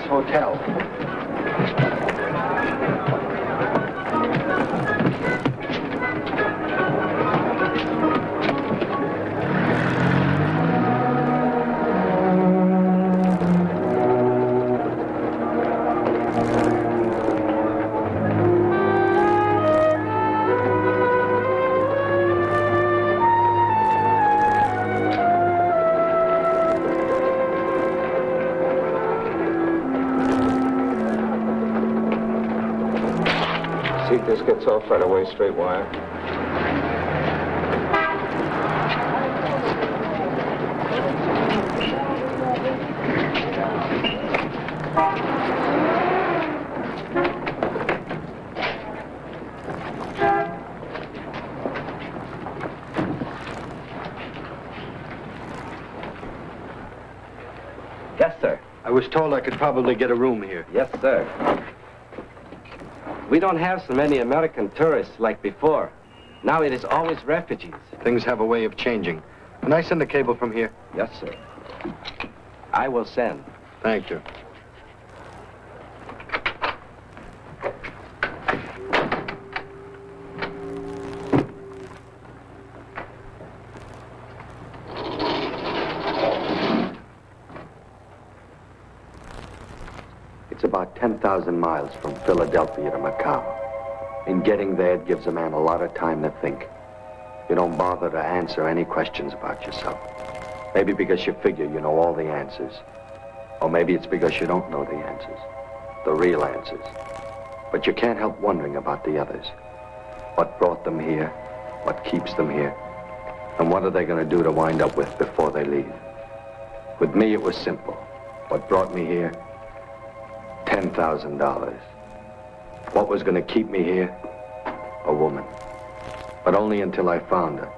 hotel. See if this gets off right away, straight wire. Yes, sir. I was told I could probably get a room here. Yes, sir. We don't have so many American tourists like before. Now it is always refugees. Things have a way of changing. Can I send a cable from here? Yes, sir. I will send. Thank you. It's about 10,000 miles from Philadelphia to Macao. In getting there, it gives a man a lot of time to think. You don't bother to answer any questions about yourself. Maybe because you figure you know all the answers. Or maybe it's because you don't know the answers. The real answers. But you can't help wondering about the others. What brought them here? What keeps them here? And what are they going to do to wind up with before they leave? With me, it was simple. What brought me here? $10,000. What was going to keep me here? A woman. But only until I found her.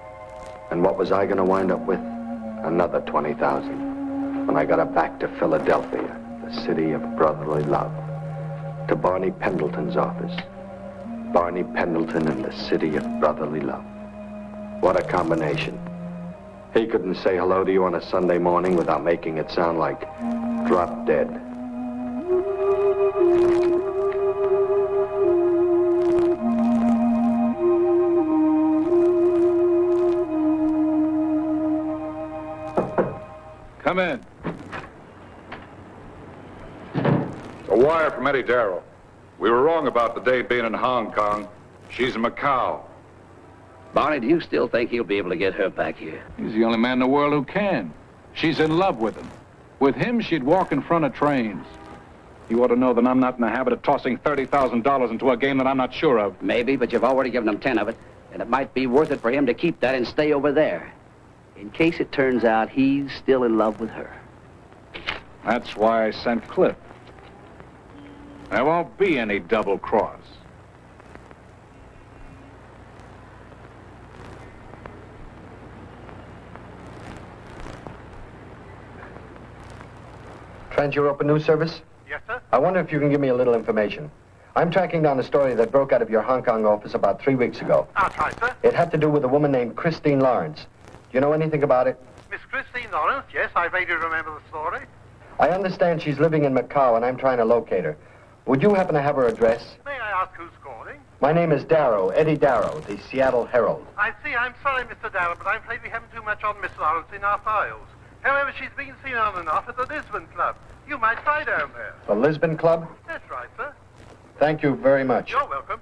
And what was I going to wind up with? Another $20,000. When I got her back to Philadelphia, the city of brotherly love. To Barney Pendleton's office. Barney Pendleton and the city of brotherly love. What a combination. He couldn't say hello to you on a Sunday morning without making it sound like drop dead. Come in. A wire from Eddie Darrow. We were wrong about the date being in Hong Kong. She's in Macao. Barney, do you still think he'll be able to get her back here? He's the only man in the world who can. She's in love with him. With him, she'd walk in front of trains. You ought to know that I'm not in the habit of tossing $30,000 into a game that I'm not sure of. Maybe, but you've already given him 10 of it, and it might be worth it for him to keep that and stay over there. In case it turns out he's still in love with her. That's why I sent Cliff. There won't be any double cross. Trans-Europa News Service? Yes, sir? I wonder if you can give me a little information. I'm tracking down a story that broke out of your Hong Kong office about 3 weeks ago. That's right, sir. It had to do with a woman named Christine Lawrence. Do you know anything about it? Miss Christine Lawrence, yes, I vaguely remember the story. I understand she's living in Macau, and I'm trying to locate her. Would you happen to have her address? May I ask who's calling? My name is Darrow, Eddie Darrow, the Seattle Herald. I see. I'm sorry, Mr. Darrow, but I'm afraid we haven't too much on Miss Lawrence in our files. However, she's been seen on and off at the Lisbon Club. You might try down there. The Lisbon Club? That's right, sir. Thank you very much. You're welcome.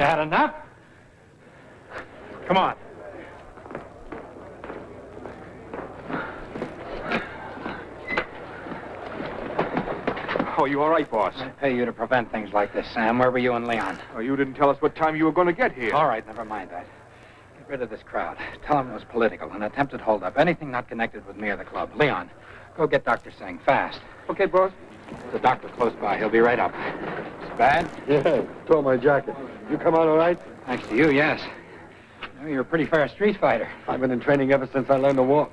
you had enough? Come on. Oh, you all right, boss? I pay you to prevent things like this, Sam. Where were you and Leon? Oh, you didn't tell us what time you were going to get here. All right, never mind that. Get rid of this crowd. Tell them it was political, an attempted holdup, anything not connected with me or the club. Leon, go get Dr. Singh, fast. Okay, boss. There's a doctor close by. He'll be right up. It's bad? Yeah, tore my jacket. You come out all right? Thanks to you, yes. You know, you're a pretty fair street fighter. I've been in training ever since I learned to walk.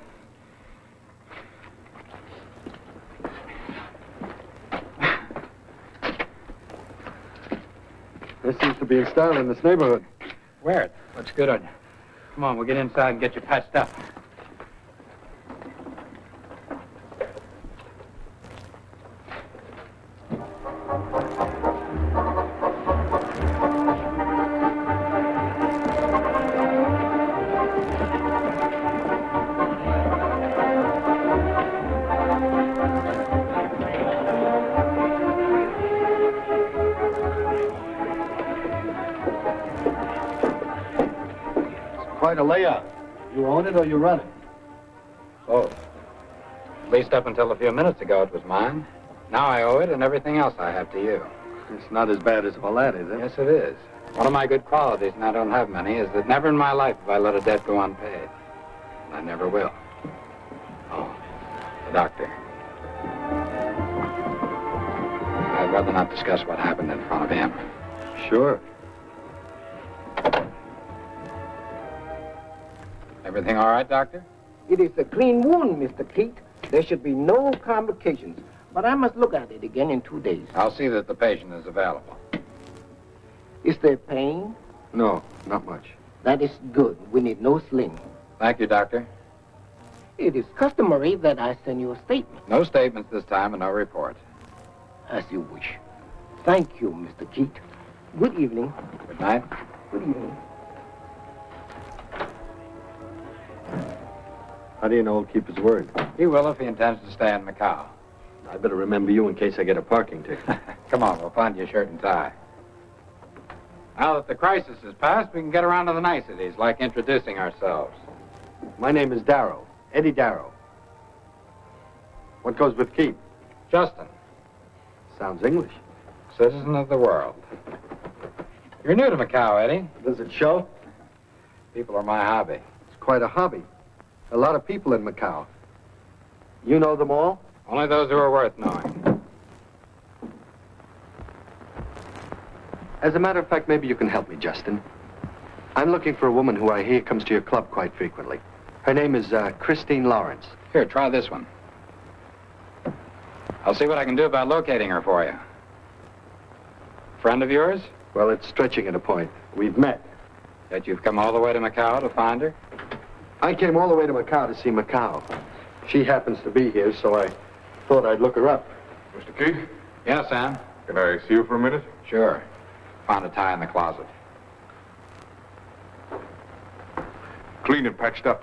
This seems to be in style in this neighborhood. Wear it. Looks good on you. Come on, we'll get inside and get you patched up. Quite a layout. You own it or you run it? Both. At least up until a few minutes ago, it was mine. Now I owe it and everything else I have to you. It's not as bad as all that, is it? Yes, it is. One of my good qualities, and I don't have many, is that never in my life have I let a debt go unpaid. And I never will. Oh, the doctor. I'd rather not discuss what happened in front of him. Sure. Everything all right, Doctor? It is a clean wound, Mr. Keith. There should be no complications. But I must look at it again in 2 days. I'll see that the patient is available. Is there pain? No, not much. That is good. We need no sling. Thank you, Doctor. It is customary that I send you a statement. No statements this time and no report. As you wish. Thank you, Mr. Keith. Good evening. Good night. Good evening. How do you know he'll keep his word? He will if he intends to stay in Macao. I better remember you in case I get a parking ticket. Come on, we'll find you a shirt and tie. Now that the crisis is past, we can get around to the niceties, like introducing ourselves. My name is Darrow. Eddie Darrow. What goes with Keith? Justin. Sounds English. Citizen of the world. You're new to Macao, Eddie. Does it show? People are my hobby. It's quite a hobby. A lot of people in Macao. You know them all? Only those who are worth knowing. As a matter of fact, maybe you can help me, Justin. I'm looking for a woman who I hear comes to your club quite frequently. Her name is Christine Lawrence. Here, try this one. I'll see what I can do about locating her for you. Friend of yours? Well, it's stretching it a point. We've met. Yet you've come all the way to Macao to find her? I came all the way to Macao to see Macao. She happens to be here, so I thought I'd look her up. Mr. Keith, Yes, Sam? can I see you for a minute? Sure. Found a tie in the closet. Clean and patched up.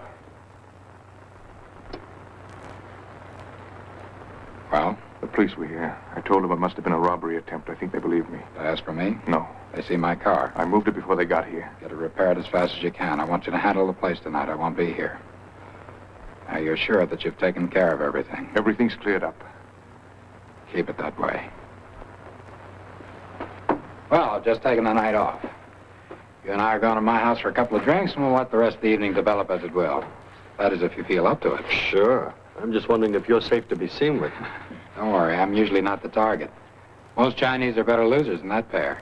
Well, The police were here. I told them it must have been a robbery attempt. I think they believed me. they asked for me. No. They see my car. I moved it before they got here. Get it repaired as fast as you can. I want you to handle the place tonight. I won't be here. Now, you're sure that you've taken care of everything? Everything's cleared up. Keep it that way. Well, I've just taken the night off. You and I are going to my house for a couple of drinks, and we'll let the rest of the evening develop as it will. That is, if you feel up to it. Sure. I'm just wondering if you're safe to be seen with. Don't worry, I'm usually not the target. Most Chinese are better losers than that pair.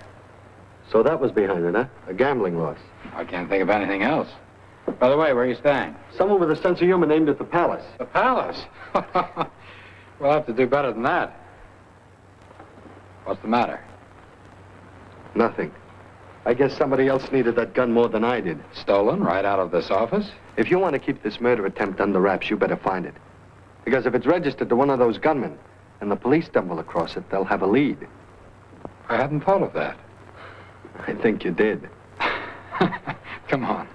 So that was behind it, huh? A gambling loss. I can't think of anything else. By the way, where are you staying? Someone with a sense of humor named it the Palace. The Palace. We'll have to do better than that. What's the matter? Nothing. I guess somebody else needed that gun more than I did. Stolen right out of this office? If you want to keep this murder attempt under wraps, you better find it. Because if it's registered to one of those gunmen, and the police stumble across it, they'll have a lead. I hadn't thought of that. I think you did. Come on.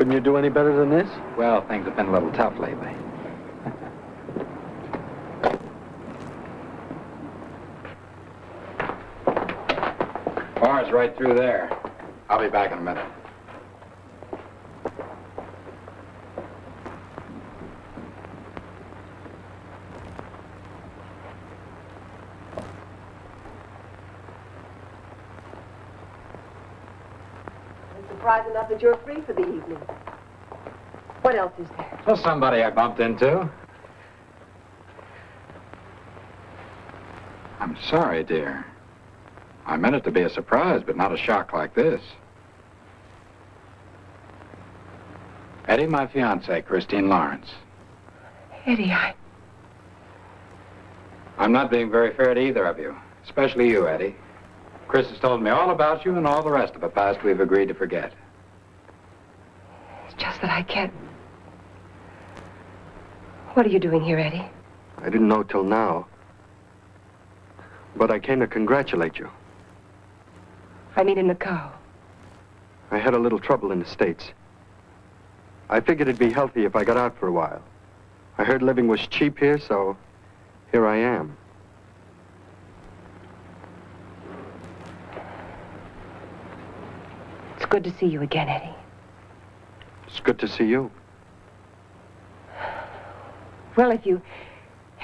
couldn't you do any better than this? Well, things have been a little tough lately. Bar's right through there. I'll be back in a minute. Surprised enough that you're free for the evening. What else is there? Well, somebody I bumped into. I'm sorry, dear. I meant it to be a surprise, but not a shock like this. Eddie, my fiancée, Christine Lawrence. Eddie, I'm not being very fair to either of you, especially you, Eddie. Chris has told me all about you and all the rest of a past we've agreed to forget. It's just that I can't. What are you doing here, Eddie? I didn't know till now. But I came to congratulate you. I mean in Macao. I had a little trouble in the States. I figured it'd be healthy if I got out for a while. I heard living was cheap here, so here I am. It's good to see you again, Eddie. It's good to see you. Well, if you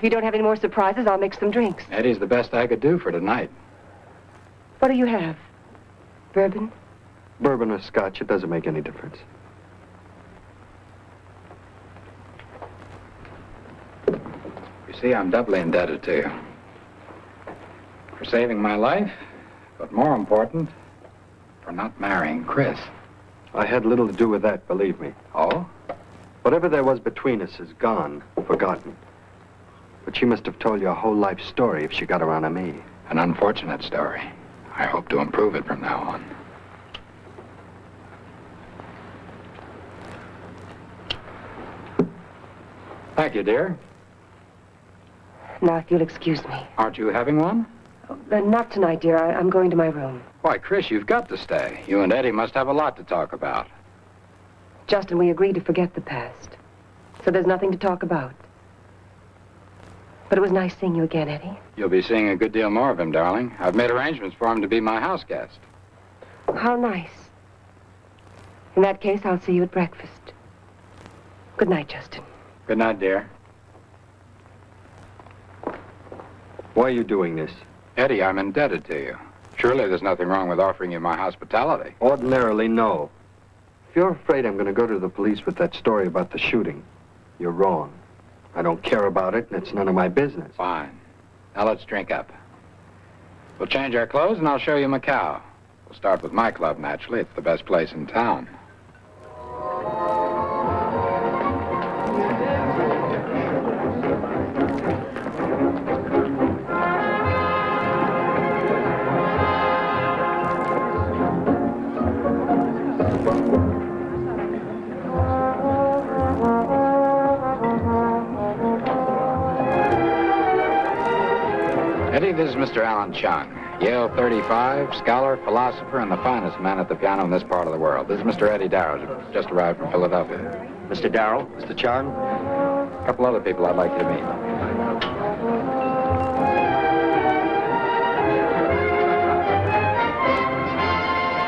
don't have any more surprises, I'll make some drinks. Eddie's the best I could do for tonight. What do you have? Bourbon? Bourbon or scotch, it doesn't make any difference. You see, I'm doubly indebted to you. For saving my life, but more important, for not marrying Chris. I had little to do with that, believe me. Oh? Whatever there was between us is gone, forgotten. But she must have told you a whole life story if she got around to me. An unfortunate story. I hope to improve it from now on. Thank you, dear. Now, if you'll excuse me. Aren't you having one? Not tonight, dear. I'm going to my room. Why, Chris, you've got to stay. You and Eddie must have a lot to talk about. Justin, we agreed to forget the past. So there's nothing to talk about. But it was nice seeing you again, Eddie. You'll be seeing a good deal more of him, darling. I've made arrangements for him to be my house guest. How nice. In that case, I'll see you at breakfast. Good night, Justin. Good night, dear. Why are you doing this? Eddie, I'm indebted to you. Surely there's nothing wrong with offering you my hospitality. Ordinarily, no. If you're afraid I'm going to go to the police with that story about the shooting, you're wrong. I don't care about it, and it's none of my business. Fine. Now let's drink up. We'll change our clothes, and I'll show you Macao. We'll start with my club, naturally. It's the best place in town. This is Mr. Alan Chung, Yale 35, scholar, philosopher, and the finest man at the piano in this part of the world. This is Mr. Eddie Darrow, just arrived from Philadelphia. Mr. Darrow, Mr. Chung. A couple other people I'd like you to meet.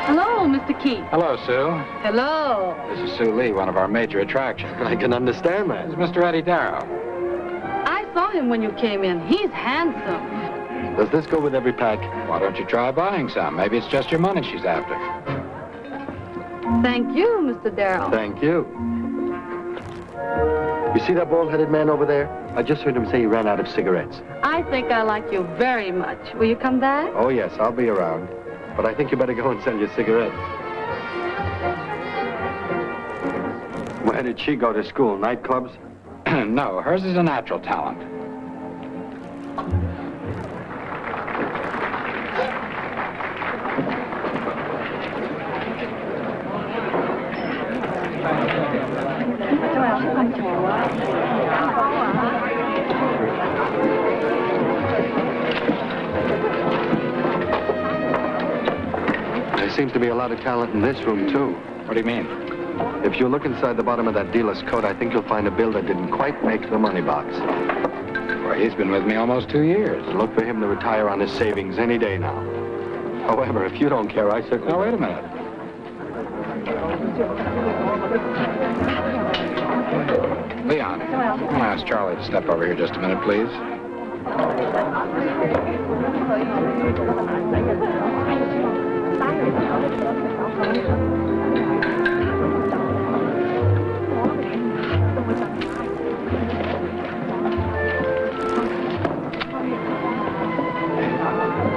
Hello, Mr. Keith. Hello, Sue. Hello. This is Sue Lee, one of our major attractions. I can understand that. This is Mr. Eddie Darrow. I saw him when you came in. He's handsome. Does this go with every pack? Why don't you try buying some? Maybe it's just your money she's after. Thank you, Mr. Darrow. Thank you. You see that bald-headed man over there? I just heard him say he ran out of cigarettes. I think I like you very much. Will you come back? Oh, yes, I'll be around. But I think you better go and sell your cigarettes. Where did she go to school? Nightclubs? No, hers is a natural talent. There seems to be a lot of talent in this room, too. What do you mean? If you look inside the bottom of that dealer's coat, I think you'll find a bill that didn't quite make the money box. Well, he's been with me almost 2 years. Look for him to retire on his savings any day now. However, if you don't care, I certainly... Now, wait a minute. Leon, I'm going to ask Charlie to step over here just a minute, please.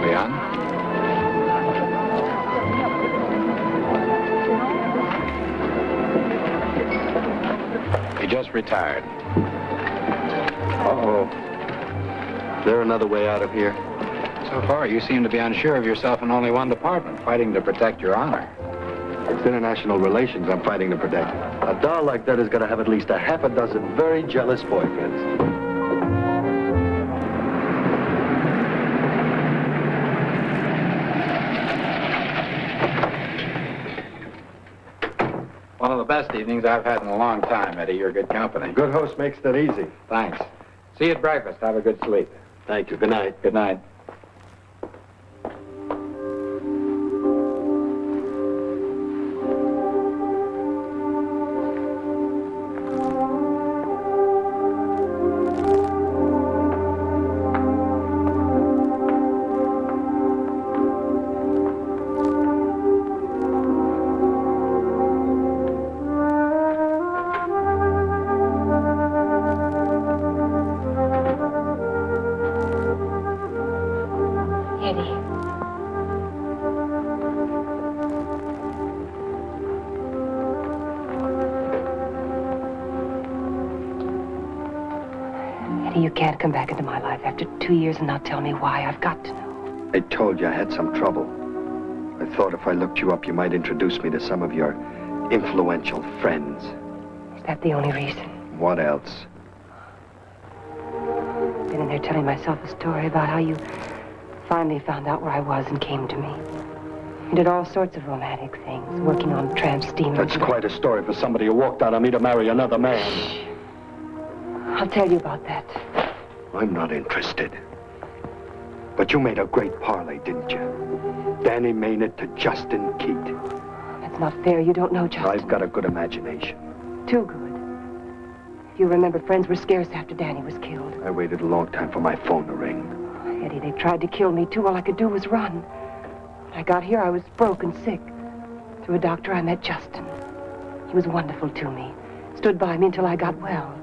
Leon? He just retired. Uh-oh. Is there another way out of here? So far, you seem to be unsure of yourself in only one department, fighting to protect your honor. It's international relations I'm fighting to protect. A doll like that has got to have at least a half a dozen very jealous boyfriends. One of the best evenings I've had in a long time, Eddie. You're good company. Good host makes that easy. Thanks. See you at breakfast. Have a good sleep. Thank you. Good night. Good night. You can't come back into my life after 2 years and not tell me why. I've got to know. I told you I had some trouble. I thought if I looked you up, you might introduce me to some of your influential friends. Is that the only reason? What else? Been in there telling myself a story about how you finally found out where I was and came to me. You did all sorts of romantic things, working on tramp steamers. That's quite a story for somebody who walked out on me to marry another man. Shh. I'll tell you about that. I'm not interested. But you made a great parlay, didn't you? Danny Maynard to Justin Keat. That's not fair. You don't know Justin. I've got a good imagination. Too good. If you remember, friends were scarce after Danny was killed. I waited a long time for my phone to ring. Eddie, they tried to kill me, too. All I could do was run. When I got here, I was broke and sick. Through a doctor, I met Justin. He was wonderful to me. Stood by me until I got well.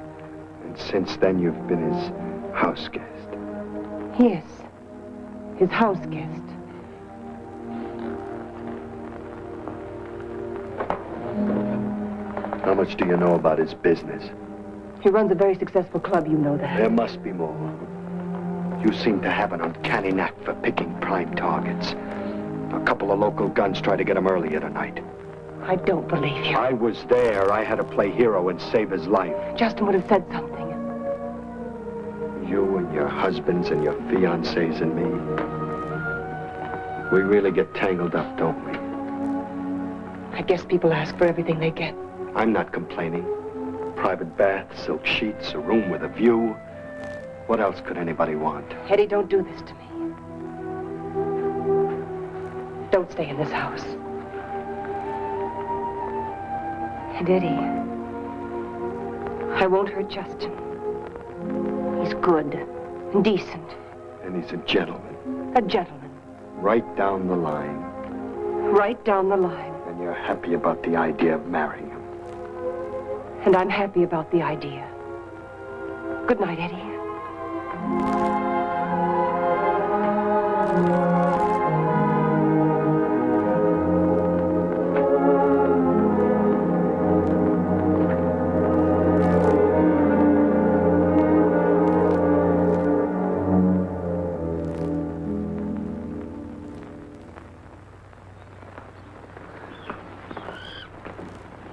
And since then, you've been his house guest. Yes, his house guest. How much do you know about his business? He runs a very successful club, you know that. There must be more. You seem to have an uncanny knack for picking prime targets. A couple of local guns tried to get him earlier tonight. I don't believe you. I was there. I had to play hero and save his life. Justin would have said something. You and your husbands and your fiancés and me. We really get tangled up, don't we? I guess people ask for everything they get. I'm not complaining. Private bath, silk sheets, a room with a view. What else could anybody want? Eddie, don't do this to me. Don't stay in this house. And Eddie, I won't hurt Justin. He's good and decent. And he's a gentleman. A gentleman. Right down the line. Right down the line. And you're happy about the idea of marrying him. And I'm happy about the idea. Good night, Eddie.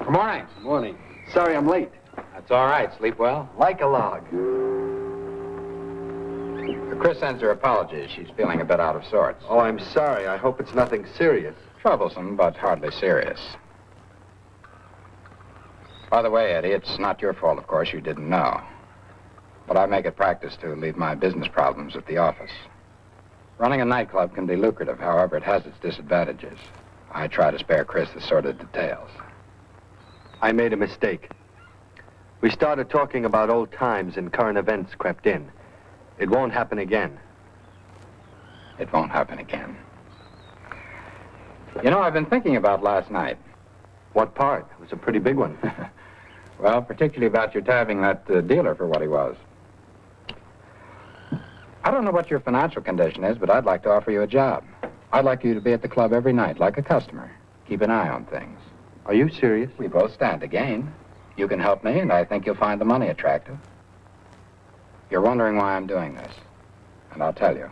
Morning. Morning. Sorry I'm late. That's all right. Sleep well? Like a log. Chris sends her apologies. She's feeling a bit out of sorts. Oh, I'm sorry. I hope it's nothing serious. Troublesome, but hardly serious. By the way, Eddie, it's not your fault, of course, you didn't know. But I make it practice to leave my business problems at the office. Running a nightclub can be lucrative, however, it has its disadvantages. I try to spare Chris the sordid details. I made a mistake. We started talking about old times and current events crept in. It won't happen again. It won't happen again. You know, I've been thinking about last night. What part? It was a pretty big one. Well, particularly about your tabbing that dealer for what he was. I don't know what your financial condition is, but I'd like to offer you a job. I'd like you to be at the club every night, like a customer. Keep an eye on things. Are you serious? We both stand to gain. You can help me, and I think you'll find the money attractive. You're wondering why I'm doing this, and I'll tell you.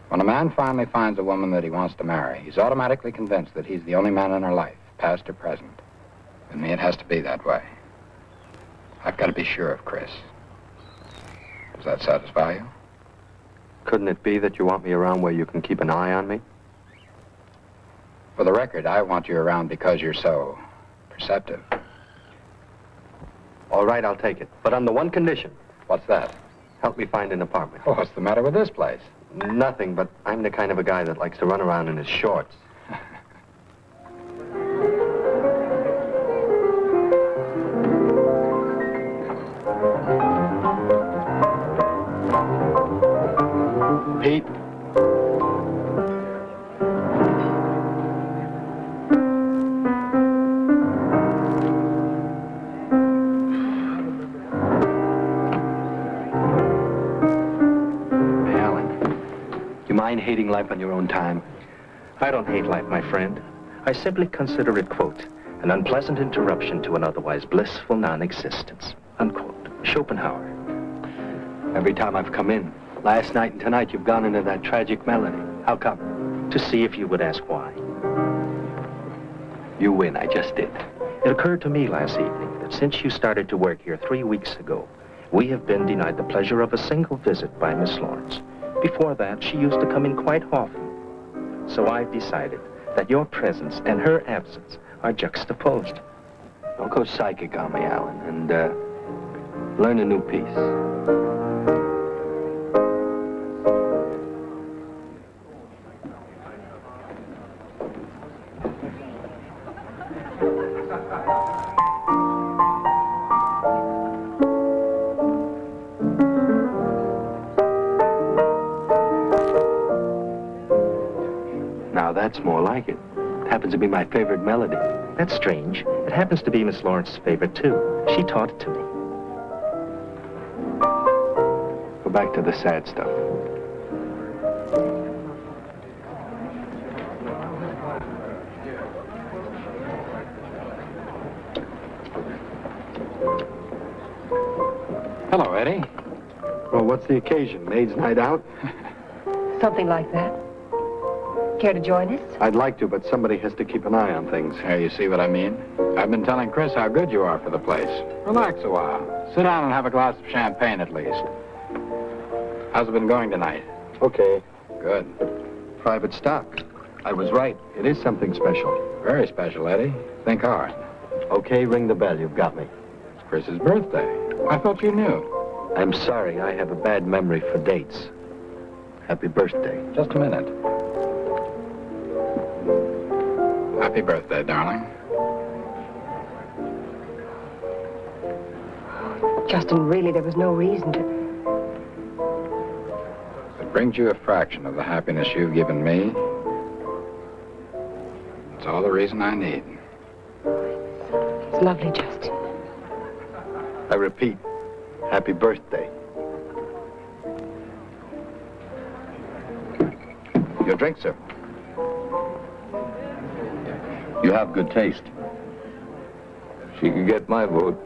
When a man finally finds a woman that he wants to marry, he's automatically convinced that he's the only man in her life, past or present. With me, it has to be that way. I've got to be sure of Chris. Does that satisfy you? Couldn't it be that you want me around where you can keep an eye on me? For the record, I want you around because you're so perceptive. All right, I'll take it. But on the one condition. What's that? Help me find an apartment. Oh, what's the matter with this place? Nothing, but I'm the kind of a guy that likes to run around in his shorts. Pete. Mind hating life on your own time? I don't hate life, my friend. I simply consider it, quote, an unpleasant interruption to an otherwise blissful non-existence, unquote. Schopenhauer. Every time I've come in, last night and tonight, you've gone into that tragic melody. How come? To see if you would ask why. You win, I just did. It occurred to me last evening that since you started to work here 3 weeks ago, we have been denied the pleasure of a single visit by Miss Lawrence. Before that, she used to come in quite often. So I've decided that your presence and her absence are juxtaposed. Don't go psychic on me, Alan, and learn a new piece. That's more like it. It happens to be my favorite melody. That's strange. It happens to be Miss Lawrence's favorite, too. She taught it to me. Go back to the sad stuff. Hello, Eddie. Well, what's the occasion? Maid's night out? Something like that. Care to join us? I'd like to, but somebody has to keep an eye on things. Here, you see what I mean? I've been telling Chris how good you are for the place. Relax a while. Sit down and have a glass of champagne at least. How's it been going tonight? Okay. Good. Private stock. I was right. It is something special. Very special, Eddie. Think hard. Okay, ring the bell. You've got me. It's Chris's birthday. I thought you knew. I'm sorry. I have a bad memory for dates. Happy birthday. Just a minute. Happy birthday, darling. Justin, really, there was no reason to... If it brings you a fraction of the happiness you've given me, it's all the reason I need. It's lovely, Justin. I repeat, happy birthday. Your drink, sir. You have good taste. She can get my vote.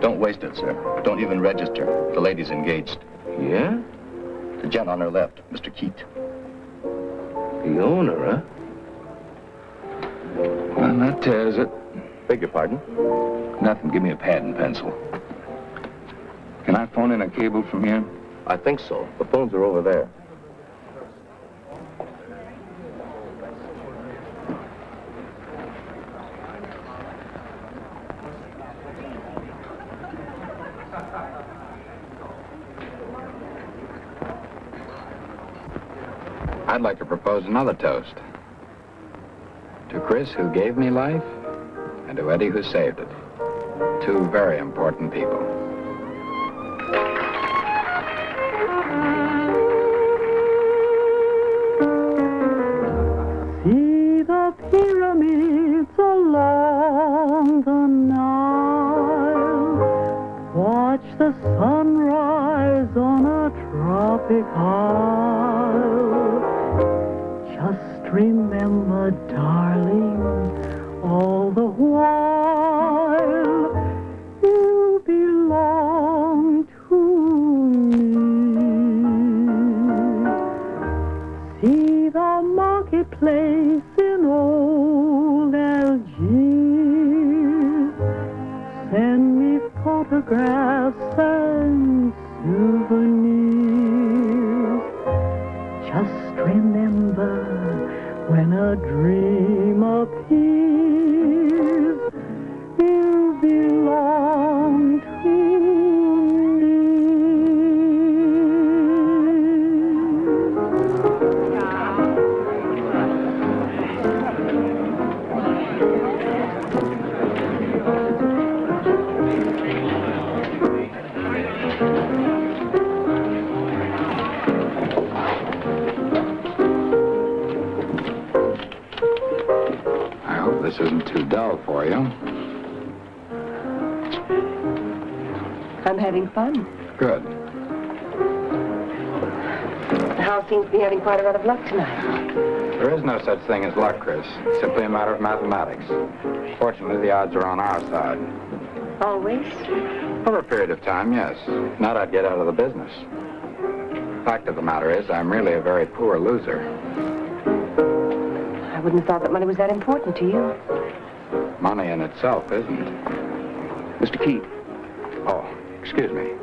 Don't waste it, sir. Don't even register. The lady's engaged. Yeah? The gent on her left, Mr. Keat. The owner, huh? Well, that tears it. Beg your pardon? Nothing. Give me a pad and pencil. Can I phone in a cable from here? I think so. The phones are over there. I'd like to propose another toast. To Chris, who gave me life, and to Eddie, who saved it. Two very important people. See the pyramids along the Nile. Watch the sunrise on a tropic isle. Just remember, darling, all the while you belong to me. See the marketplace in old Algiers. Send me photographs and souvenirs. Just remember, when a dream appears, you belong to This isn't too dull for you. I'm having fun. Good. The house seems to be having quite a lot of luck tonight. There is no such thing as luck, Chris. It's simply a matter of mathematics. Fortunately, the odds are on our side. Always? For a period of time, yes. Not I'd get out of the business. Fact of the matter is, I'm really a very poor loser. I wouldn't have thought that money was that important to you. Money in itself isn't. Mr. Keith. Oh, excuse me.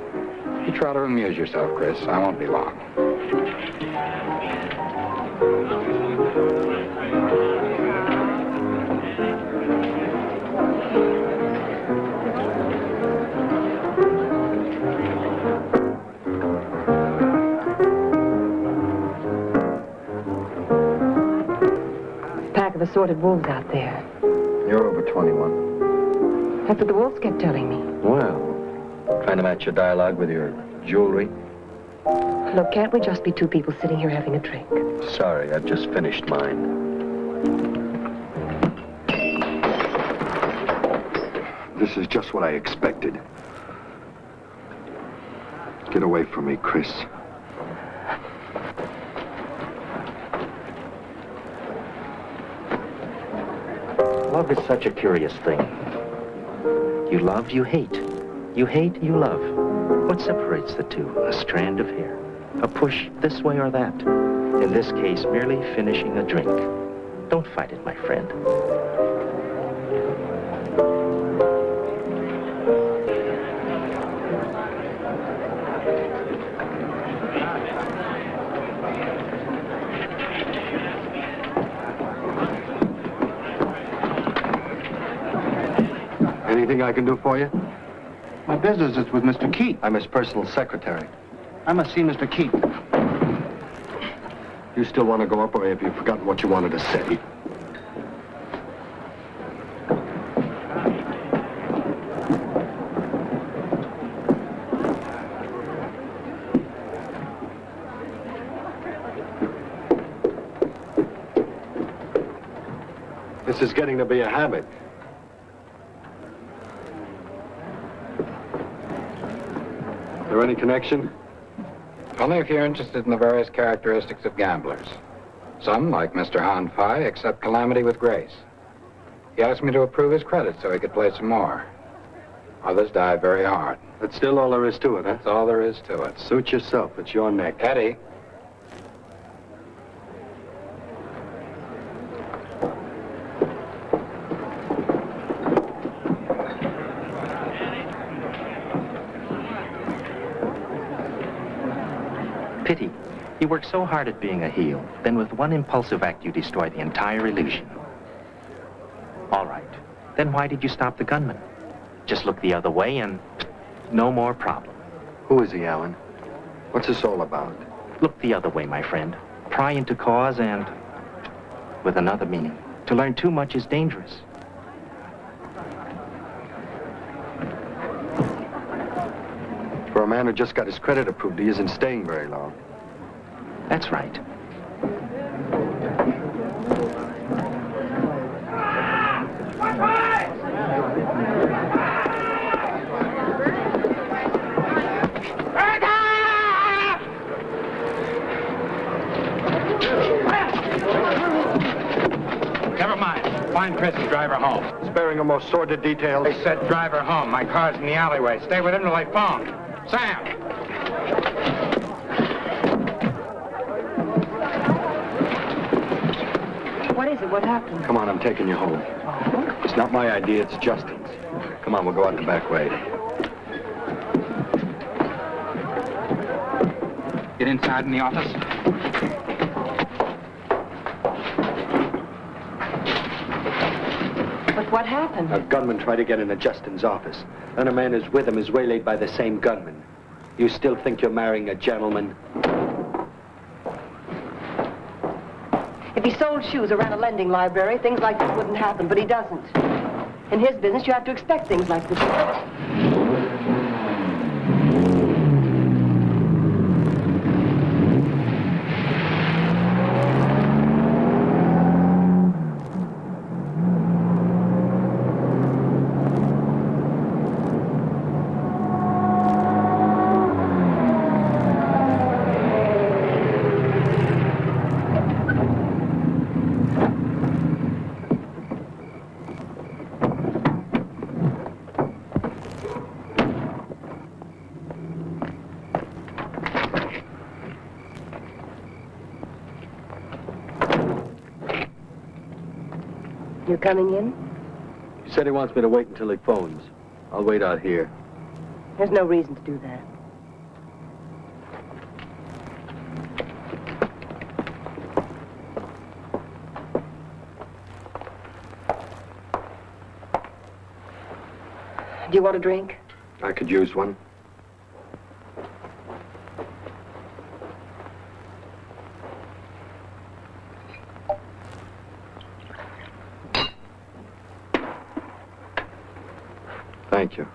You try to amuse yourself, Chris. I won't be long. Pack of assorted wolves out there. You're over 21. That's what the wolves kept telling me. Well, trying to match your dialogue with your jewelry? Look, can't we just be two people sitting here having a drink? Sorry, I've just finished mine. This is just what I expected. Get away from me, Chris. Love is such a curious thing. You love, you hate. You hate, you love. What separates the two? A strand of hair. A push this way or that. In this case, merely finishing a drink. Don't fight it, my friend. Anything I can do for you? My business is with Mr. Keith. I'm his personal secretary. I must see Mr. Keith. You still want to go up, or have you forgotten what you wanted to say? This is getting to be a habit. Is there any connection? Only if you're interested in the various characteristics of gamblers. Some, like Mr. Han Fai, accept calamity with grace. He asked me to approve his credit so he could play some more. Others die very hard. That's still all there is to it, huh? That's all there is to it. Suit yourself. It's your neck. Eddie. Pity. You work so hard at being a heel, then with one impulsive act you destroy the entire illusion. All right. Then why did you stop the gunman? Just look the other way and No more problem. Who is he, Alan? What's this all about? Look the other way, my friend. Pry into cause and with another meaning. To learn too much is dangerous. For a man who just got his credit approved, he isn't staying very long. That's right. Never mind. Find Chris and drive her home. Sparing the most sordid details. They said drive her home. My car's in the alleyway. Stay with him till I phone. Sam! What is it? What happened? Come on, I'm taking you home. Oh? It's not my idea, it's Justin's. Come on, we'll go out the back way. Get inside in the office. But what happened? A gunman tried to get into Justin's office. Then a man who's with him is waylaid by the same gunman. You still think you're marrying a gentleman? If he sold shoes or ran a lending library, things like this wouldn't happen, but he doesn't. In his business, you have to expect things like this. You coming in? He said he wants me to wait until he phones. I'll wait out here. There's no reason to do that. Do you want a drink? I could use one. Thank you.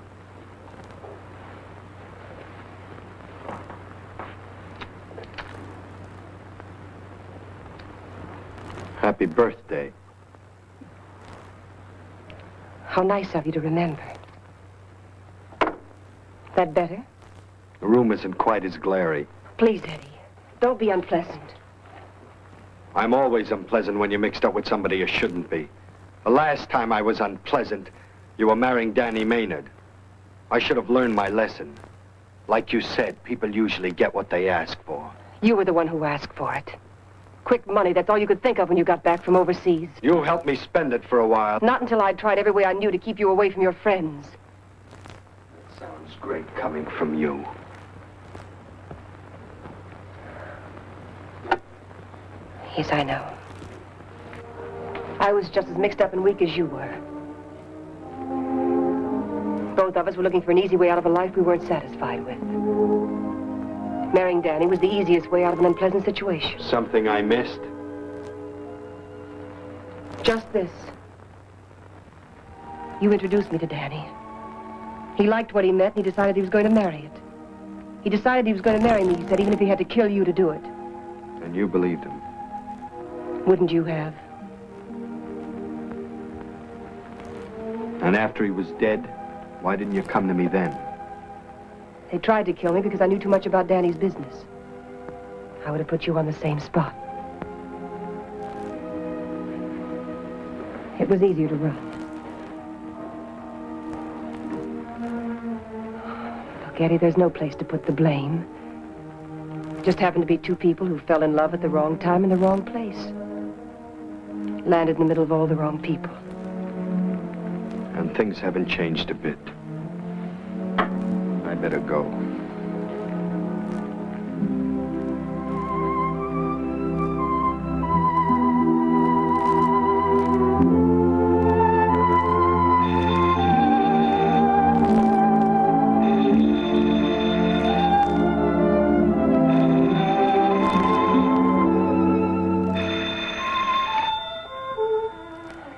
Happy birthday. How nice of you to remember. That better? The room isn't quite as glary. Please, Eddie, don't be unpleasant. I'm always unpleasant when you're mixed up with somebody you shouldn't be. The last time I was unpleasant, you were marrying Danny Maynard. I should have learned my lesson. Like you said, people usually get what they ask for. You were the one who asked for it. Quick money, that's all you could think of when you got back from overseas. You helped me spend it for a while. Not until I'd tried every way I knew to keep you away from your friends. Sounds great coming from you. Yes, I know. I was just as mixed up and weak as you were. Both of us were looking for an easy way out of a life we weren't satisfied with. Marrying Danny was the easiest way out of an unpleasant situation. Something I missed? Just this. You introduced me to Danny. He liked what he met, and he decided he was going to marry it. He decided he was going to marry me, he said, even if he had to kill you to do it. And you believed him? Wouldn't you have? And after he was dead, why didn't you come to me then? They tried to kill me because I knew too much about Danny's business. I would have put you on the same spot. It was easier to run. Look, Eddie, there's no place to put the blame. It just happened to be two people who fell in love at the wrong time in the wrong place. Landed in the middle of all the wrong people. And things haven't changed a bit. I better go.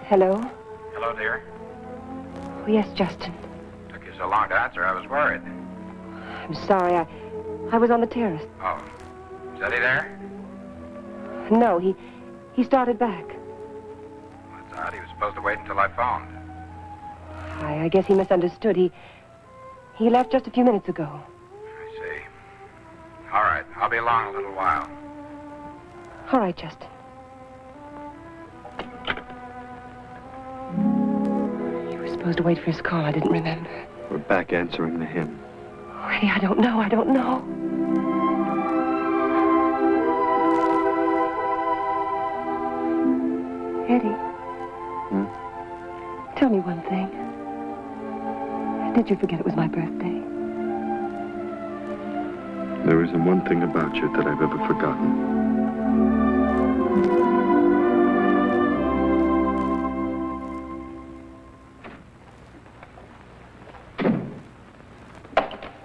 Hello? Hello, dear. Oh, yes, Justin. Took you so long to answer, I was worried. I'm sorry. I was on the terrace. Oh. Is Eddie there? No, he started back. That's odd. He was supposed to wait until I phoned. I guess he misunderstood. He left just a few minutes ago. I see. All right. I'll be along a little while. All right, Justin. You were supposed to wait for his call. I didn't remember. We're back answering the hymn. Oh, Eddie, I don't know. Eddie. Tell me one thing. Did you forget it was my birthday? There isn't one thing about you that I've ever forgotten.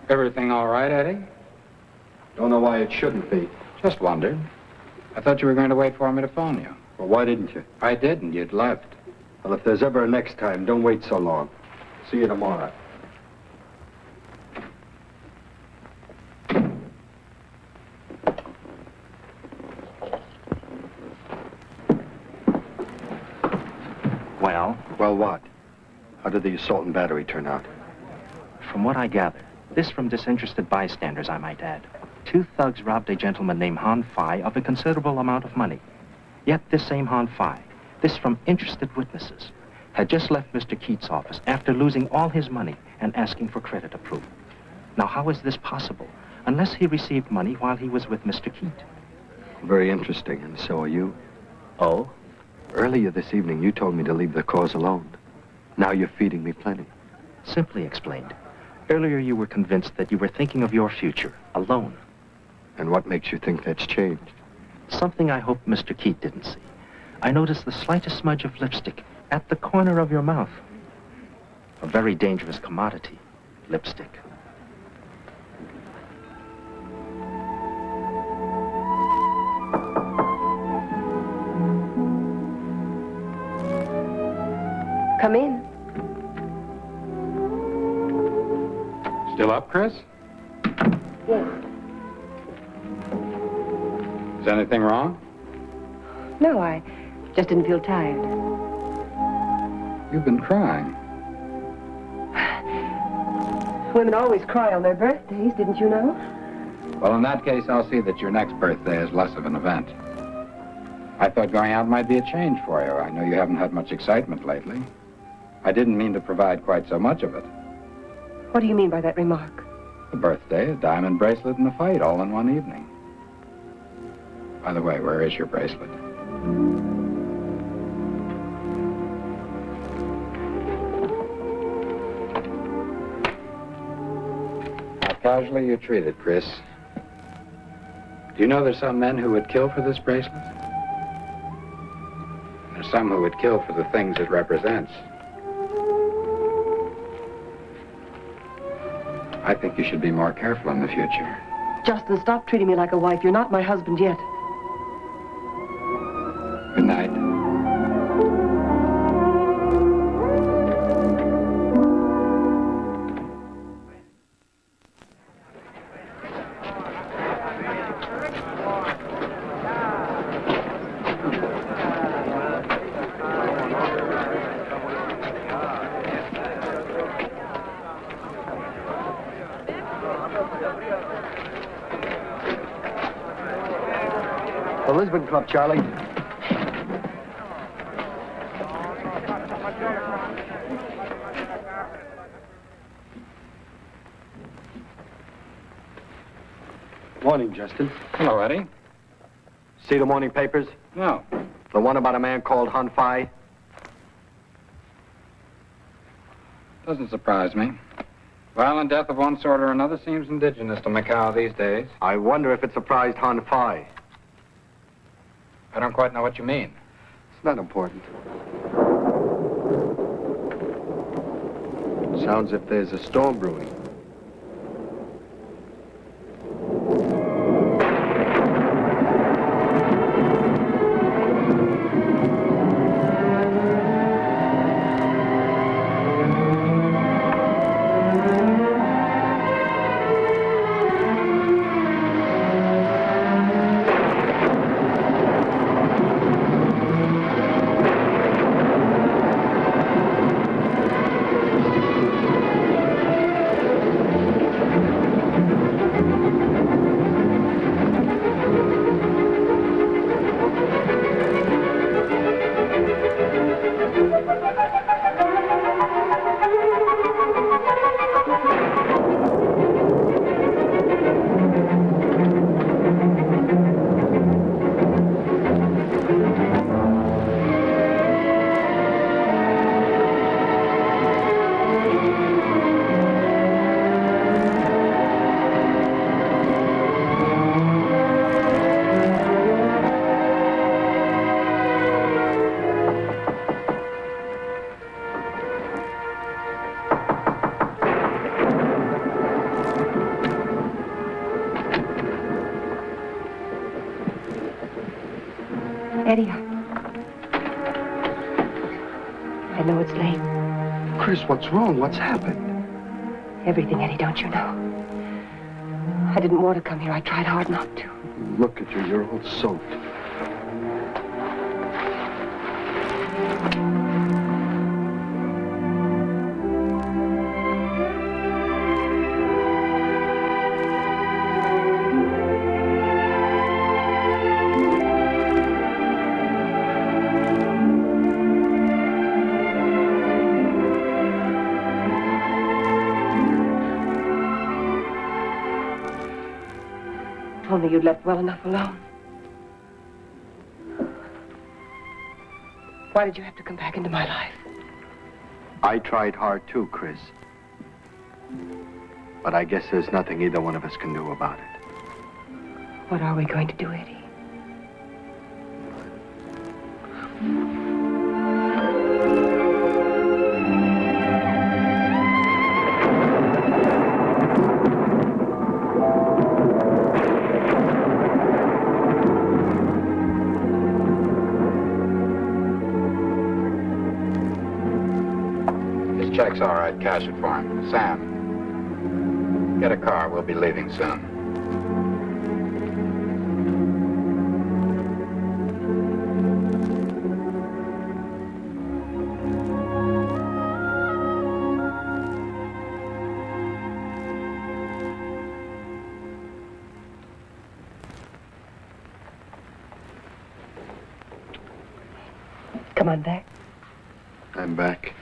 Everything all right, Eddie? Don't know why it shouldn't be. Just wondered. I thought you were going to wait for me to phone you. Well, why didn't you? I didn't. You'd left. Well, if there's ever a next time, don't wait so long. See you tomorrow. Well? Well, what? How did the assault and battery turn out? From what I gather, this from disinterested bystanders, I might add. 2 thugs robbed a gentleman named Han Fai of a considerable amount of money. Yet this same Han Fai, this from interested witnesses, had just left Mr. Keats' office after losing all his money and asking for credit approval. Now, how is this possible, unless he received money while he was with Mr. Keat? Very interesting, and so are you. Oh? Earlier this evening, you told me to leave the cause alone. Now you're feeding me plenty. Simply explained. Earlier you were convinced that you were thinking of your future, alone. And what makes you think that's changed? Something I hope Mr. Keat didn't see. I noticed the slightest smudge of lipstick at the corner of your mouth. A very dangerous commodity, lipstick. Come in. Still up, Chris? Yes. Is anything wrong? No, I just didn't feel tired. You've been crying. Women always cry on their birthdays, didn't you know? Well, in that case, I'll see that your next birthday is less of an event. I thought going out might be a change for you. I know you haven't had much excitement lately. I didn't mean to provide quite so much of it. What do you mean by that remark? A birthday, a diamond bracelet, and a fight all in one evening. By the way, where is your bracelet? How casually you treated, Chris. Do you know there's some men who would kill for this bracelet? There's some who would kill for the things it represents. I think you should be more careful in the future. Justin, stop treating me like a wife. You're not my husband yet. Good night. The Lisbon Club, Charlie. Morning, Justin. Hello, Eddie. See the morning papers? No. The one about a man called Han Fai? Doesn't surprise me. Violent death of one sort or another seems indigenous to Macao these days. I wonder if it surprised Han Fai. I don't quite know what you mean. It's not important. Sounds if there's a storm brewing. Eddie, I know it's late. Chris, what's wrong? What's happened? Everything, Eddie, don't you know? I didn't want to come here. I tried hard not to. Look at you. You're all soaked. Only you'd left well enough alone. Why did you have to come back into my life? I tried hard too, Chris. But I guess there's nothing either one of us can do about it. What are we going to do, Eddie? Check's all right. Cash it for him. Sam, get a car. We'll be leaving soon. Come on back. I'm back.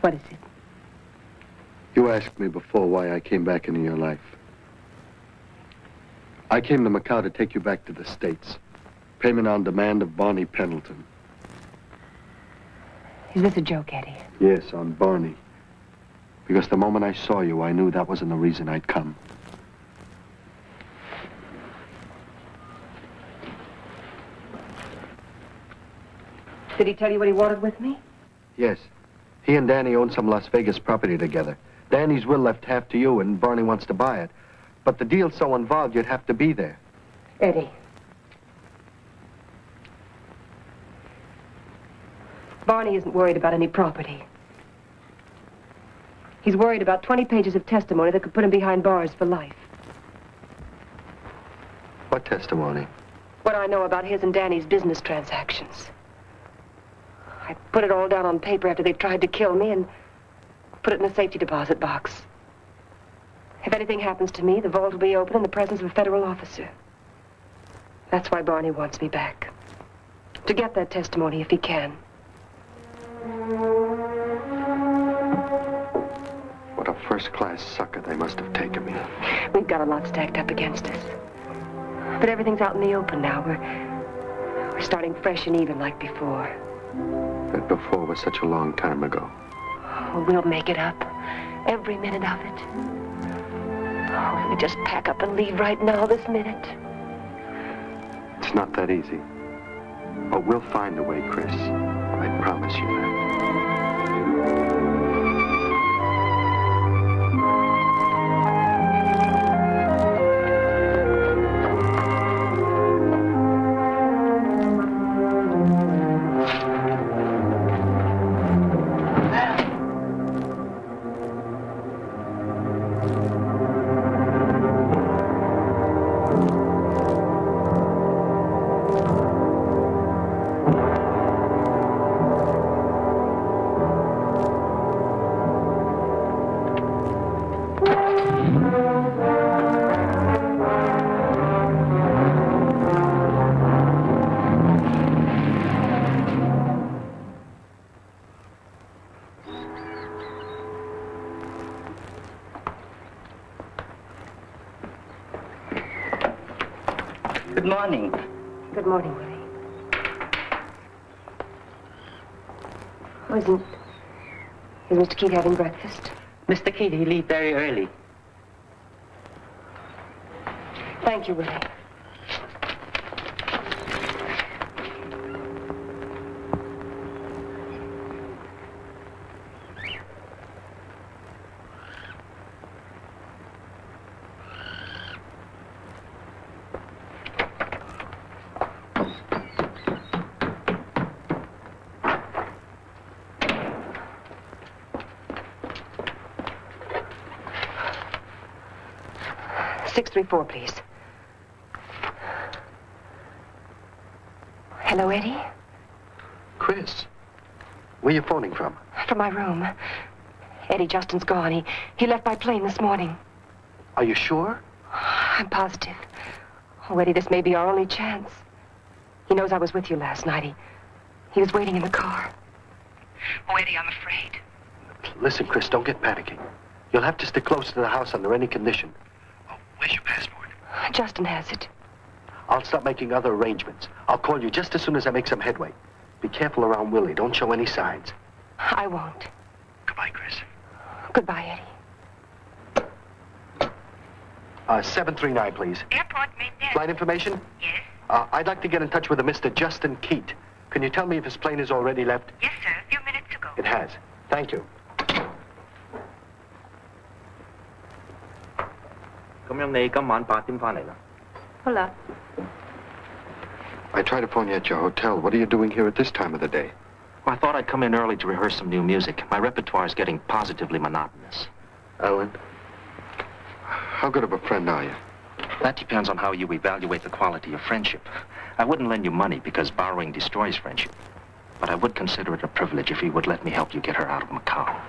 What is it? You asked me before why I came back into your life. I came to Macao to take you back to the States. Payment on demand of Barney Pendleton. Is this a joke, Eddie? Yes, on Barney. Because the moment I saw you, I knew that wasn't the reason I'd come. Did he tell you what he wanted with me? Yes. He and Danny own some Las Vegas property together. Danny's will left half to you, and Barney wants to buy it. But the deal's so involved, you'd have to be there. Eddie. Barney isn't worried about any property. He's worried about 20 pages of testimony that could put him behind bars for life. What testimony? What I know about his and Danny's business transactions. I put it all down on paper after they tried to kill me and put it in a safety deposit box. If anything happens to me, the vault will be open in the presence of a federal officer. That's why Barney wants me back. To get that testimony if he can. What a first-class sucker they must have taken me. We've got a lot stacked up against us. But everything's out in the open now. We're starting fresh and even like before. That before was such a long time ago. Oh, we'll make it up. Every minute of it. Oh, we just pack up and leave right now, this minute. It's not that easy. But we'll find a way, Chris. I promise you that. Good morning. Good morning, Willie. Oh, isn't Mr. Keith having breakfast? Mr. Keith, he leave very early. Thank you, Willie. 634, please. Hello, Eddie? Chris, where you phoning from? From my room. Eddie, Justin's gone. He left by plane this morning. Are you sure? I'm positive. Oh, Eddie, this may be our only chance. He knows I was with you last night. He was waiting in the car. Oh, Eddie, I'm afraid. Listen, Chris, don't get panicking. You'll have to stick close to the house under any condition. Oh, where's your passport? Justin has it. I'll start making other arrangements. I'll call you just as soon as I make some headway. Be careful around Willie. Don't show any signs. I won't. Goodbye, Chris. Goodbye, Eddie. 739, please. Airport maintenance. Flight information? Yes. I'd like to get in touch with a Mr. Justin Keat. Can you tell me if his plane has already left? Yes, sir. A few minutes ago. It has. Thank you. Hola. I tried to phone you at your hotel. What are you doing here at this time of the day? Well, I thought I'd come in early to rehearse some new music. My repertoire is getting positively monotonous. Ellen, how good of a friend are you? That depends on how you evaluate the quality of friendship. I wouldn't lend you money because borrowing destroys friendship. But I would consider it a privilege if you would let me help you get her out of Macao.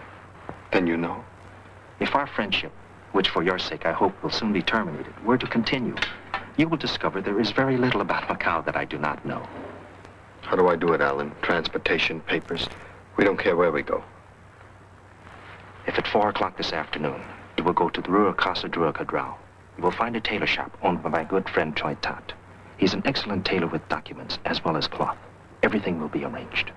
Then you know? If our friendship, which for your sake I hope will soon be terminated, were to continue, you will discover there is very little about Macao that I do not know. How do I do it, Alan? Transportation, papers? We don't care where we go. If at 4 o'clock this afternoon, you will go to the Rua Casa Drua Cadrao, you will find a tailor shop owned by my good friend Choi Tat. He's an excellent tailor with documents as well as cloth. Everything will be arranged.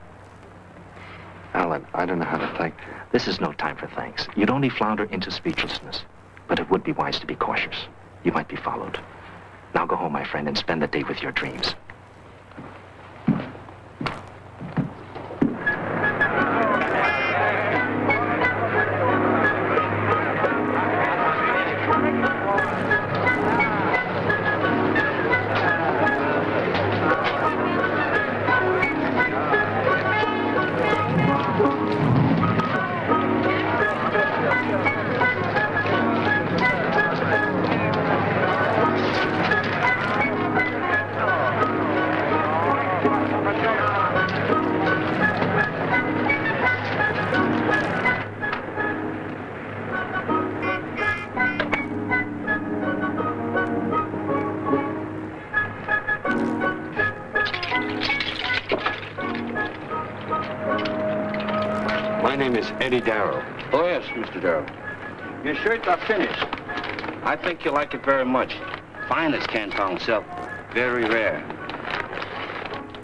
Alan, I don't know how to thank you. This is no time for thanks. You'd only flounder into speechlessness. But it would be wise to be cautious. You might be followed. Now go home, my friend, and spend the day with your dreams. Eddie Darrow. Oh, yes, Mr. Darrow. Your shirts are finished. I think you'll like it very much. Finest Canton silk. Very rare.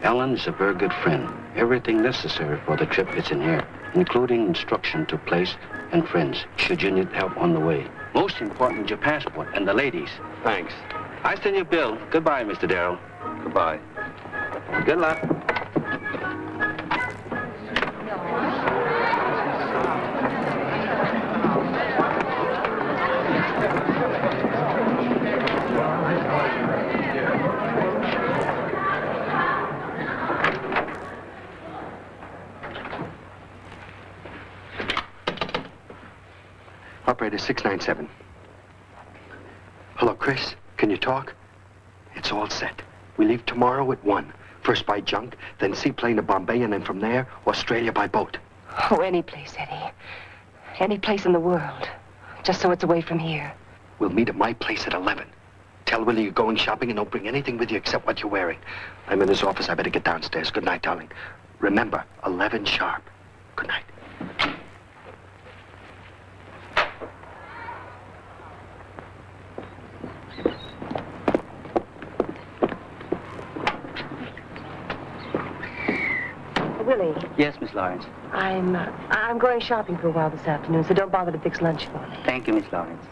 Ellen is a very good friend. Everything necessary for the trip is in here, including instruction to place and friends, should you need help on the way. Most important, your passport and the ladies. Thanks. I send you a bill. Goodbye, Mr. Darrow. Goodbye. Good luck. Operator 697. Hello, Chris. Can you talk? It's all set. We leave tomorrow at 1. First by junk, then seaplane to Bombay, and then from there, Australia by boat. Oh, any place, Eddie. Any place in the world. Just so it's away from here. We'll meet at my place at 11. Tell Willie you're going shopping and don't bring anything with you except what you're wearing. I'm in his office. I better get downstairs. Good night, darling. Remember, 11 sharp. Good night. Willie. Yes, Miss Lawrence. I'm going shopping for a while this afternoon, so don't bother to fix lunch for me. Thank you, Miss Lawrence.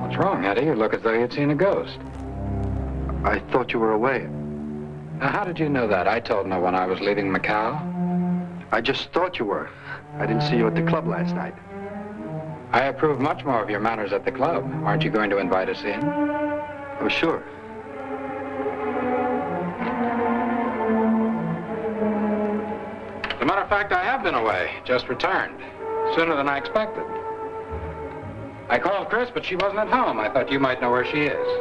What's wrong, Eddie? You look as though you'd seen a ghost. I thought you were away. Now, how did you know that? I told no one I was leaving Macao. I just thought you were. I didn't see you at the club last night. I approve much more of your manners at the club. Aren't you going to invite us in? Oh, sure. As a matter of fact, I have been away. Just returned. Sooner than I expected. I called Chris, but she wasn't at home. I thought you might know where she is.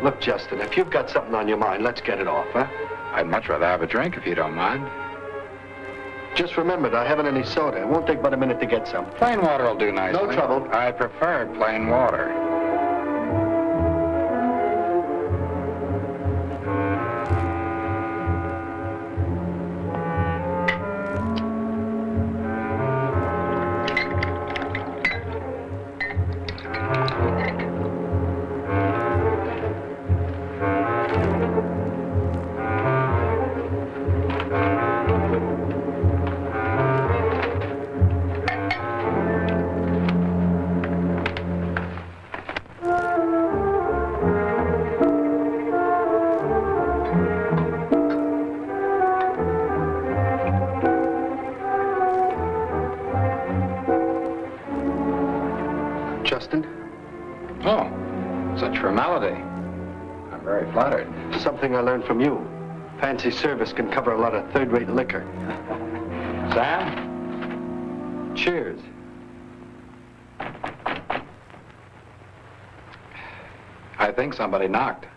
Look, Justin, if you've got something on your mind, let's get it off, huh? I'd much rather have a drink if you don't mind. Just remember, I haven't any soda. It won't take but a minute to get some. Plain water will do nicely. No trouble. I prefer plain water. Justin? Oh, such formality. I'm very flattered. Something I learned from you. Fancy service can cover a lot of third-rate liquor. Sam? Cheers. I think somebody knocked.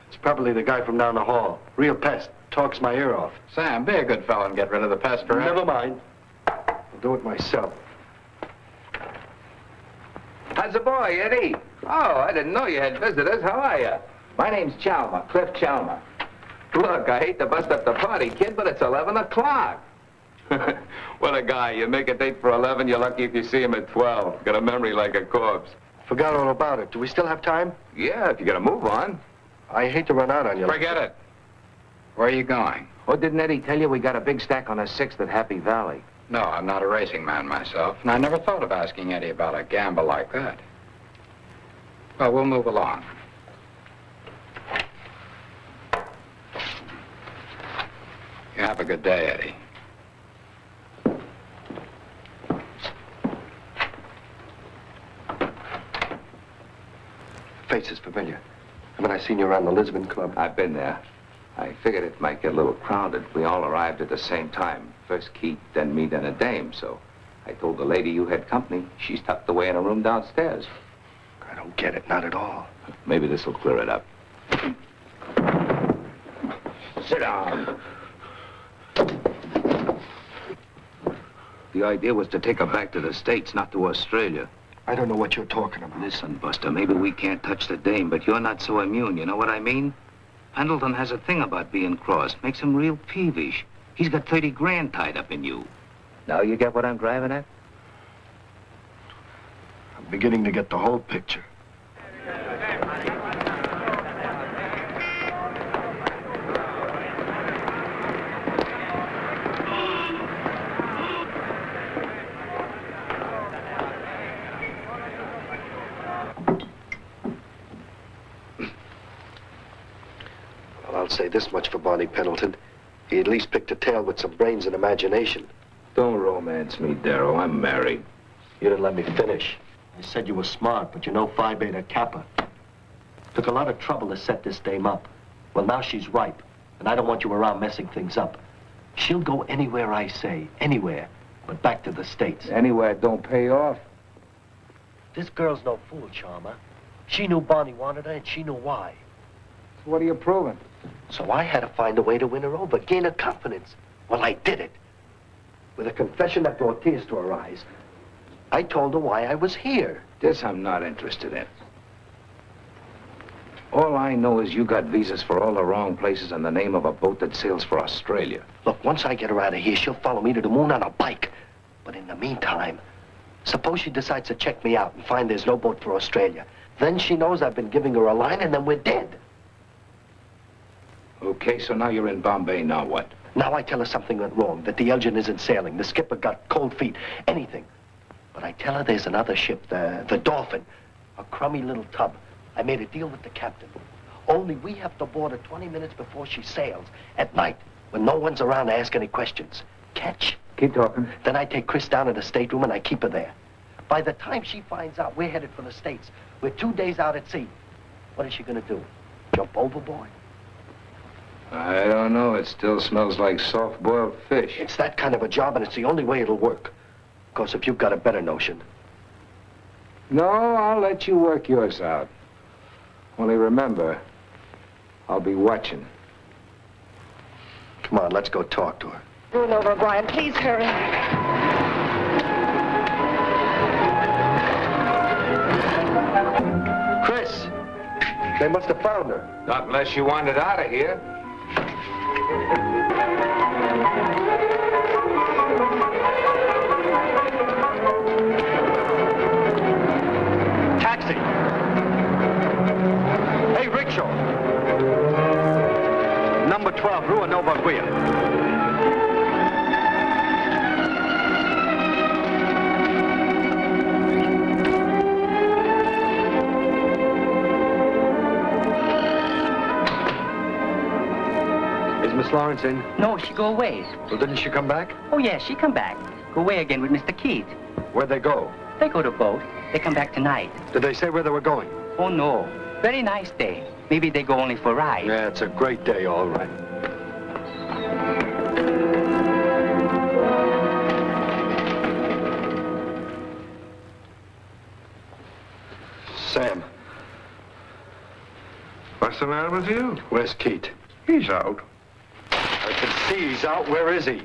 It's probably the guy from down the hall. Real pest. Talks my ear off. Sam, be a good fellow and get rid of the pest for Never mind. I'll do it myself. How's the boy, Eddie? Oh, I didn't know you had visitors. How are you? My name's Chalmer, Cliff Chalmer. Look, I hate to bust up the party, kid, but it's 11 o'clock. What a guy. You make a date for 11, you're lucky if you see him at 12. Got a memory like a corpse. Forgot all about it. Do we still have time? Yeah, if you got to move on. I hate to run out on you. Forget it. Where are you going? Oh, didn't Eddie tell you we got a big stack on a 6th at Happy Valley? No, I'm not a racing man myself, and I never thought of asking Eddie about a gamble like that. Well, we'll move along. You have a good day, Eddie. Face is familiar. I mean, I seen you around the Lisbon Club. I've been there. I figured it might get a little crowded. We all arrived at the same time. First Keith, then me, then a dame. So I told the lady you had company. She's tucked away in a room downstairs. I don't get it, not at all. Maybe this will clear it up. Sit down. The idea was to take her back to the States, not to Australia. I don't know what you're talking about. Listen, Buster, maybe we can't touch the dame, but you're not so immune, you know what I mean? Pendleton has a thing about being crossed. Makes him real peevish. He's got 30 grand tied up in you. Now you get what I'm driving at? I'm beginning to get the whole picture. I'll say this much for Barney Pendleton. He at least picked a tail with some brains and imagination. Don't romance me, Darrow. I'm married. You didn't let me finish. I said you were smart, but you know Phi Beta Kappa. Took a lot of trouble to set this dame up. Well, now she's ripe, and I don't want you around messing things up. She'll go anywhere I say, anywhere, but back to the States. Anywhere don't pay off. This girl's no fool, Charmer. She knew Barney wanted her, and she knew why. So what are you proving? So I had to find a way to win her over, gain her confidence. Well, I did it. With a confession that brought tears to her eyes. I told her why I was here. This I'm not interested in. All I know is you got visas for all the wrong places in the name of a boat that sails for Australia. Look, once I get her out of here, she'll follow me to the moon on a bike. But in the meantime, suppose she decides to check me out and find there's no boat for Australia. Then she knows I've been giving her a line, and then we're dead. Okay, so now you're in Bombay, now what? Now I tell her something went wrong, that the Elgin isn't sailing, the skipper got cold feet, anything. But I tell her there's another ship, the Dolphin, a crummy little tub. I made a deal with the captain. Only we have to board her 20 minutes before she sails, at night, when no one's around to ask any questions. Catch? Keep talking. Then I take Chris down to the stateroom and I keep her there. By the time she finds out we're headed for the States, we're 2 days out at sea. What is she gonna do? Jump overboard? I don't know. It still smells like soft-boiled fish. It's that kind of a job, and it's the only way it'll work. Of course, if you've got a better notion. No, I'll let you work yours out. Only remember, I'll be watching. Come on, let's go talk to her. Run over, Brian. Please hurry. Chris! They must have found her. Not unless you wanted out of here. Taxi! Hey, rickshaw! Number 12, Rua Nova Guia. Miss Lawrence in? No, she go away. Well, didn't she come back? Oh, yeah, she come back. Go away again with Mr. Keith. Where'd they go? They go to boat. They come back tonight. Did they say where they were going? Oh, no. Very nice day. Maybe they go only for a ride. Yeah, it's a great day, all right. Sam. What's the matter with you? Where's Keith? He's out. I can see he's out. Where is he?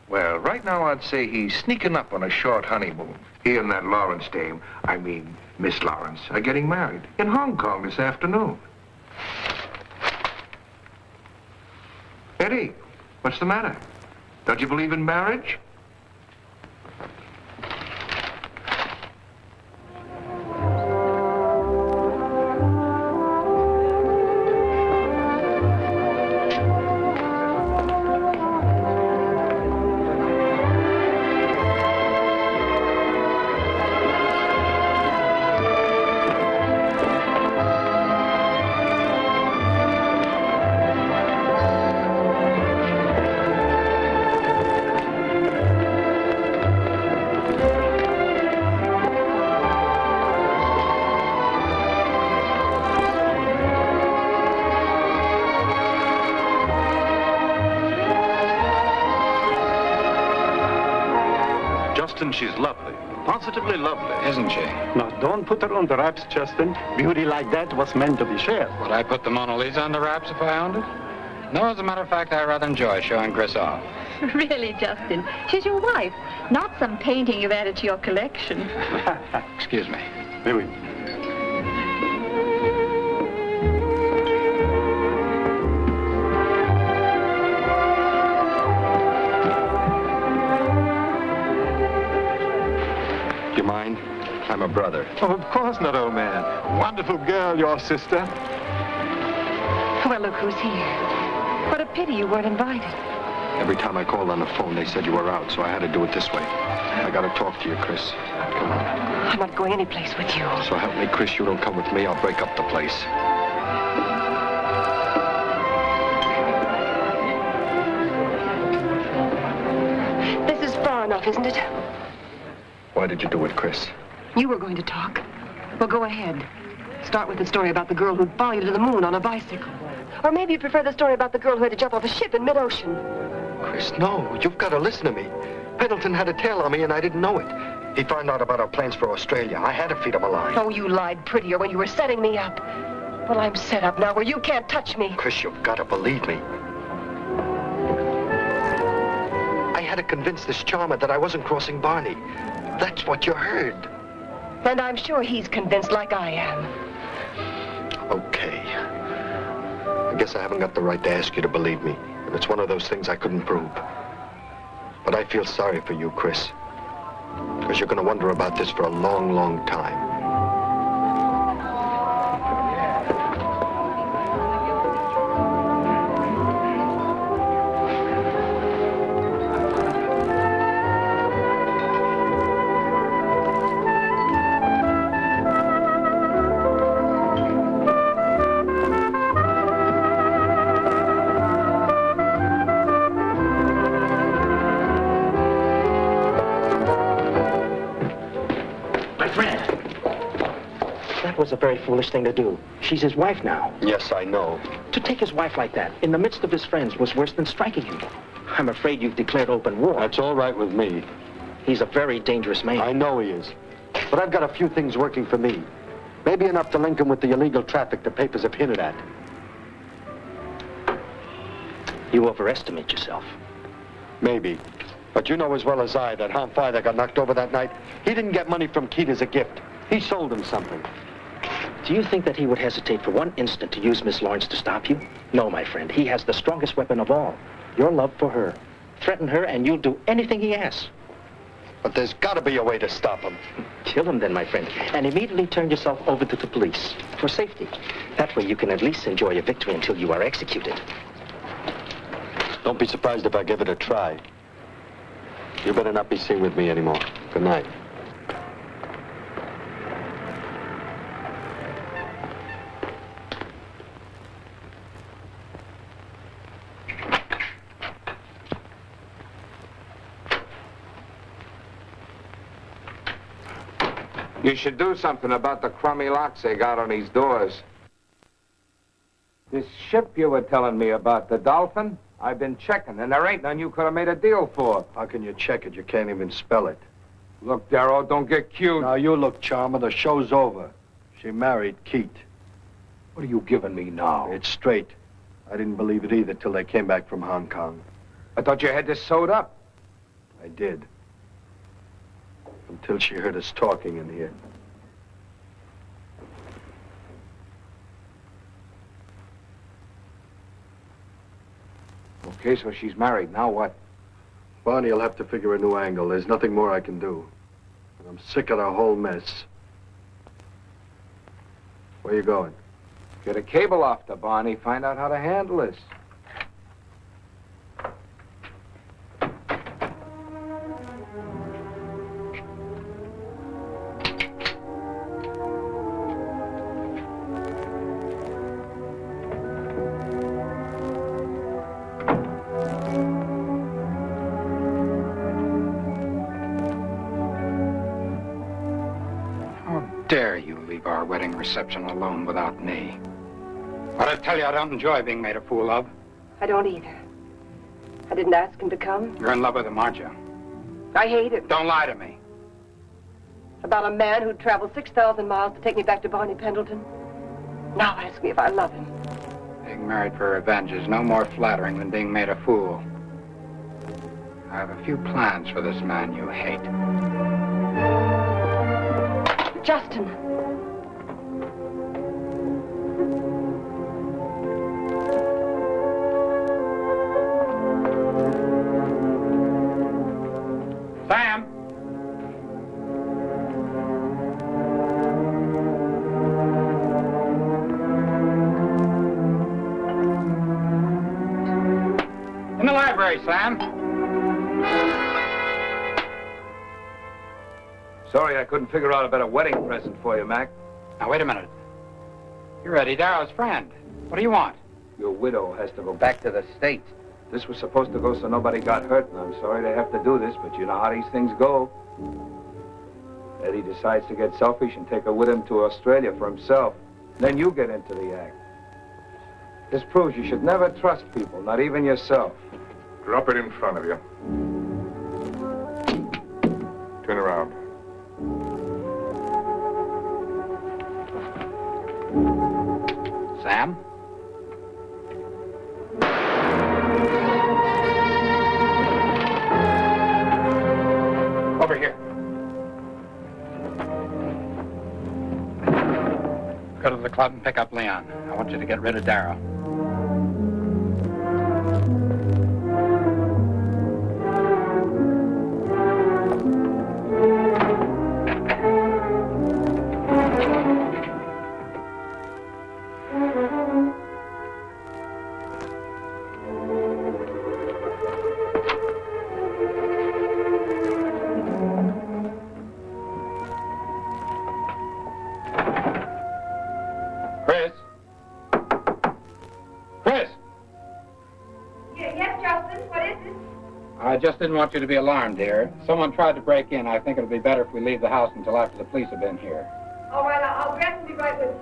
Well, right now I'd say he's sneaking up on a short honeymoon. He and that Lawrence dame, I mean Miss Lawrence, are getting married in Hong Kong this afternoon. Eddie, what's the matter? Don't you believe in marriage? She's lovely. Positively lovely. Isn't she? Now, don't put her on the wraps, Justin. Beauty like that was meant to be shared. Would I put the Mona Lisa on the wraps if I owned it? No, as a matter of fact, I rather enjoy showing Chris off. Really, Justin? She's your wife, not some painting you've added to your collection. Excuse me. Maybe. Mind? I'm a brother. Oh, of course not, old man. Wonderful girl, your sister. Well, look who's here. What a pity you weren't invited. Every time I called on the phone, they said you were out, so I had to do it this way. I gotta talk to you, Chris. Come on. I'm not going any place with you. So help me, Chris, you don't come with me, I'll break up the place. This is far enough, isn't it? Why did you do it, Chris? You were going to talk. Well, go ahead. Start with the story about the girl who followed you to the moon on a bicycle. Or maybe you prefer the story about the girl who had to jump off a ship in mid-ocean. Chris, no. You've got to listen to me. Pendleton had a tail on me and I didn't know it. He found out about our plans for Australia. I had to feed him a line. Oh, you lied prettier when you were setting me up. Well, I'm set up now where you can't touch me. Chris, you've got to believe me. I had to convince this charmer that I wasn't crossing Barney. That's what you heard. And I'm sure he's convinced like I am. Okay. I guess I haven't got the right to ask you to believe me. And it's one of those things I couldn't prove. But I feel sorry for you, Chris. Because you're going to wonder about this for a long, long time. That was a very foolish thing to do. She's his wife now. Yes, I know. To take his wife like that, in the midst of his friends, was worse than striking him. I'm afraid you've declared open war. That's all right with me. He's a very dangerous man. I know he is. But I've got a few things working for me. Maybe enough to link him with the illegal traffic the papers have hinted at. You overestimate yourself. Maybe. But you know as well as I that Ham Fire that got knocked over that night, he didn't get money from Keith as a gift. He sold him something. Do you think that he would hesitate for one instant to use Miss Lawrence to stop you? No, my friend. He has the strongest weapon of all. Your love for her. Threaten her and you'll do anything he asks. But there's got to be a way to stop him. Kill him then, my friend, and immediately turn yourself over to the police for safety. That way you can at least enjoy your victory until you are executed. Don't be surprised if I give it a try. You better not be seen with me anymore. Good night. You should do something about the crummy locks they got on these doors. This ship you were telling me about, the Dolphin, I've been checking, and there ain't none you could have made a deal for. How can you check it? You can't even spell it. Look, Darrow, don't get cute. Now, you look, Charmer. The show's over. She married Keith. What are you giving me now? It's straight. I didn't believe it either till they came back from Hong Kong. I thought you had this sewed up. I did. Until she heard us talking in here. Okay, so she's married. Now what? Barney will have to figure a new angle. There's nothing more I can do. And I'm sick of the whole mess. Where you going? Get a cable off to Barney. Find out how to handle this. Dare you leave our wedding reception alone without me? But I tell you, I don't enjoy being made a fool of. I don't either. I didn't ask him to come. You're in love with him, aren't you? I hate him. Don't lie to me. About a man who'd traveled 6,000 miles to take me back to Barney Pendleton. Now ask me if I love him. Being married for revenge is no more flattering than being made a fool. I have a few plans for this man you hate. Justin. Sam! In the library, Sam. Sorry I couldn't figure out a better wedding present for you, Mac. Now, wait a minute. You're Eddie Darrow's friend. What do you want? Your widow has to go back to the States. This was supposed to go so nobody got hurt, and I'm sorry to have to do this, but you know how these things go. Eddie decides to get selfish and take her with him to Australia for himself. Then you get into the act. This proves you should never trust people, not even yourself. Drop it in front of you. Turn around. Sam? Over here. Go to the club and pick up Leon. I want you to get rid of Darrow. I just didn't want you to be alarmed, dear. Someone tried to break in. I think it'll be better if we leave the house until after the police have been here. All right, I'll I'll grab and be right with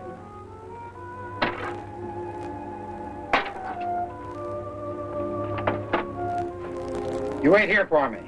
you. You wait here for me.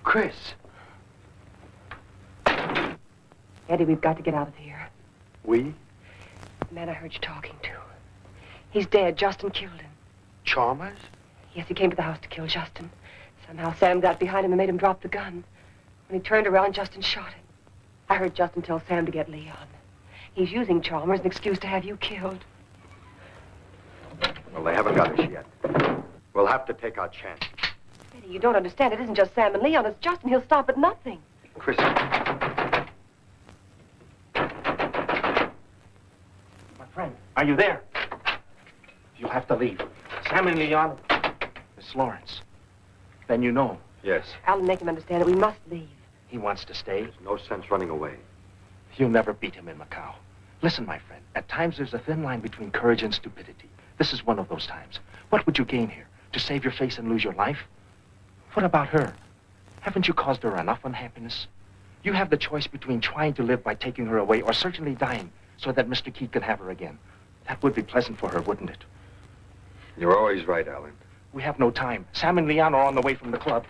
Chris. Eddie, we've got to get out of here. We? The man I heard you talking to. He's dead. Justin killed him. Chalmers? Yes, he came to the house to kill Justin. Somehow Sam got behind him and made him drop the gun. When he turned around, Justin shot him. I heard Justin tell Sam to get Leon. He's using Chalmers as an excuse to have you killed. Well, they haven't got us yet. We'll have to take our chance. Eddie, you don't understand. It isn't just Sam and Leon. It's Justin. He'll stop at nothing. Chris. My friend, are you there? You'll have to leave. Sam and Leon. Miss Lawrence. Then you know. Yes. Alan, make him understand that we must leave. He wants to stay. There's no sense running away. You'll never beat him in Macao. Listen, my friend, at times there's a thin line between courage and stupidity. This is one of those times. What would you gain here? To save your face and lose your life? What about her? Haven't you caused her enough unhappiness? You have the choice between trying to live by taking her away or certainly dying so that Mr. Keith can have her again. That would be pleasant for her, wouldn't it? You're always right, Alan. We have no time. Sam and Leon are on the way from the club.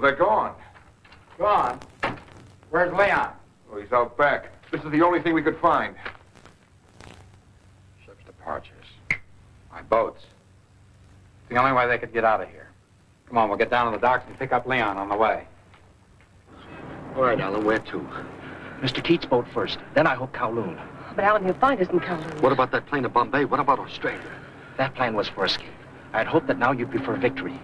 They're gone. Gone? Where's Leon? Oh, he's out back. This is the only thing we could find. Ship's departures. My boats. It's the only way they could get out of here. Come on, we'll get down to the docks and pick up Leon on the way. All right, Alan, where to? Mr. Keith's boat first. Then I hope Kowloon. But Alan, he'll find us in Kowloon. What about that plane to Bombay? What about Australia? That plan was for escape. I'd hoped that now you'd prefer victory.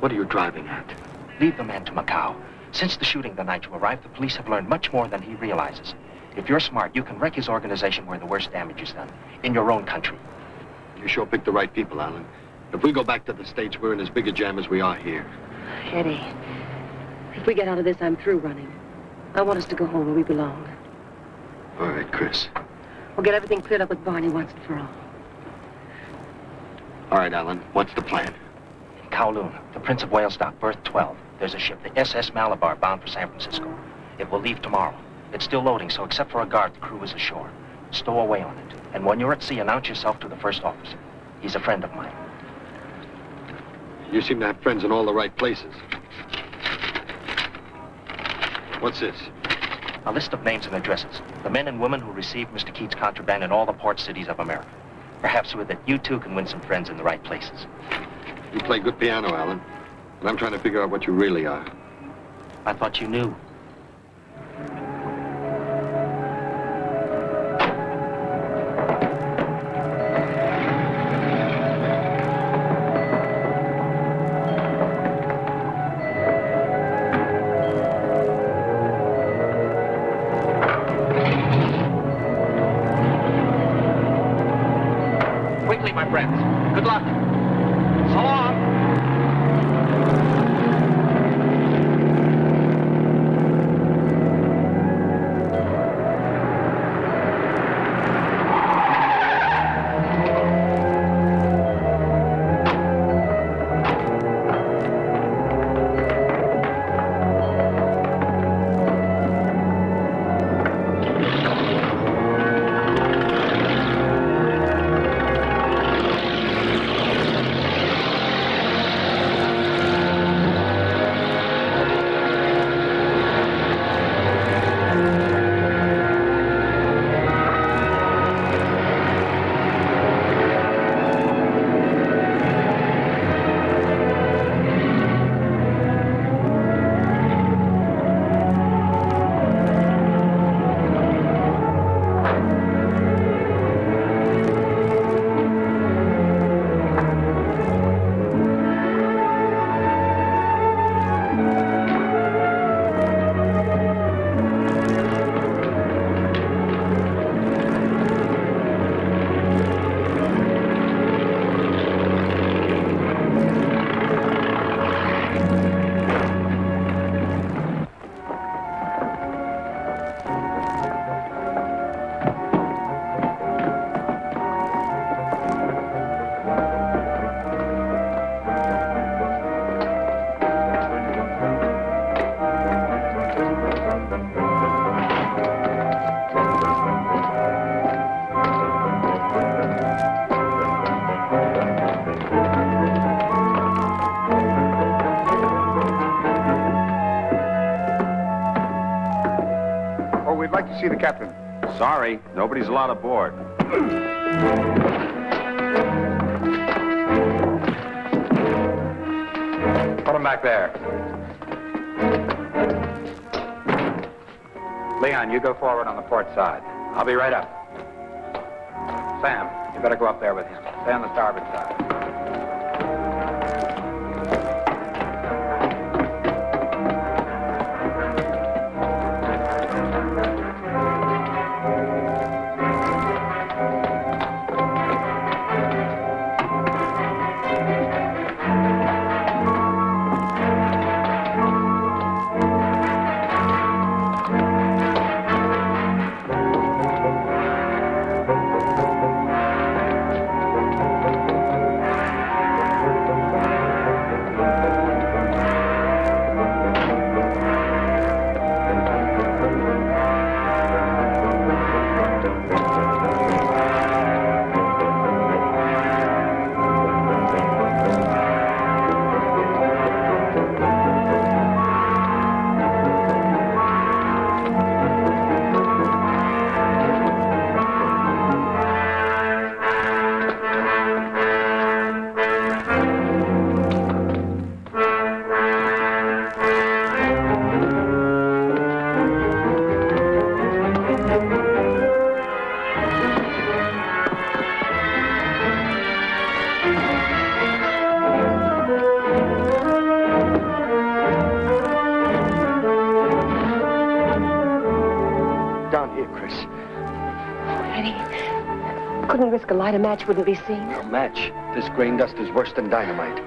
What are you driving at? Leave the man to Macau. Since the shooting the night you arrived, the police have learned much more than he realizes. If you're smart, you can wreck his organization where the worst damage is done. In your own country. You sure picked the right people, Alan. If we go back to the States, we're in as big a jam as we are here. Eddie, if we get out of this, I'm through running. I want us to go home where we belong. All right, Chris. We'll get everything cleared up with Barney once and for all. All right, Alan. What's the plan? In Kowloon, the Prince of Wales dock, berth 12. There's a ship, the SS Malabar, bound for San Francisco. It will leave tomorrow. It's still loading, so except for a guard, the crew is ashore. Stow away on it. And when you're at sea, announce yourself to the first officer. He's a friend of mine. You seem to have friends in all the right places. What's this? A list of names and addresses. The men and women who received Mr. Keith's contraband in all the port cities of America. Perhaps with it, you too can win some friends in the right places. You play good piano, Alan. And I'm trying to figure out what you really are. I thought you knew. quickly, my friends. Good luck. So long. See the captain. Sorry, nobody's allowed aboard. Put him back there. Leon, you go forward on the port side. I'll be right up. Sam, you better go up there with him. Stay on the starboard side. Couldn't risk a light. A match wouldn't be seen. A match? This grain dust is worse than dynamite.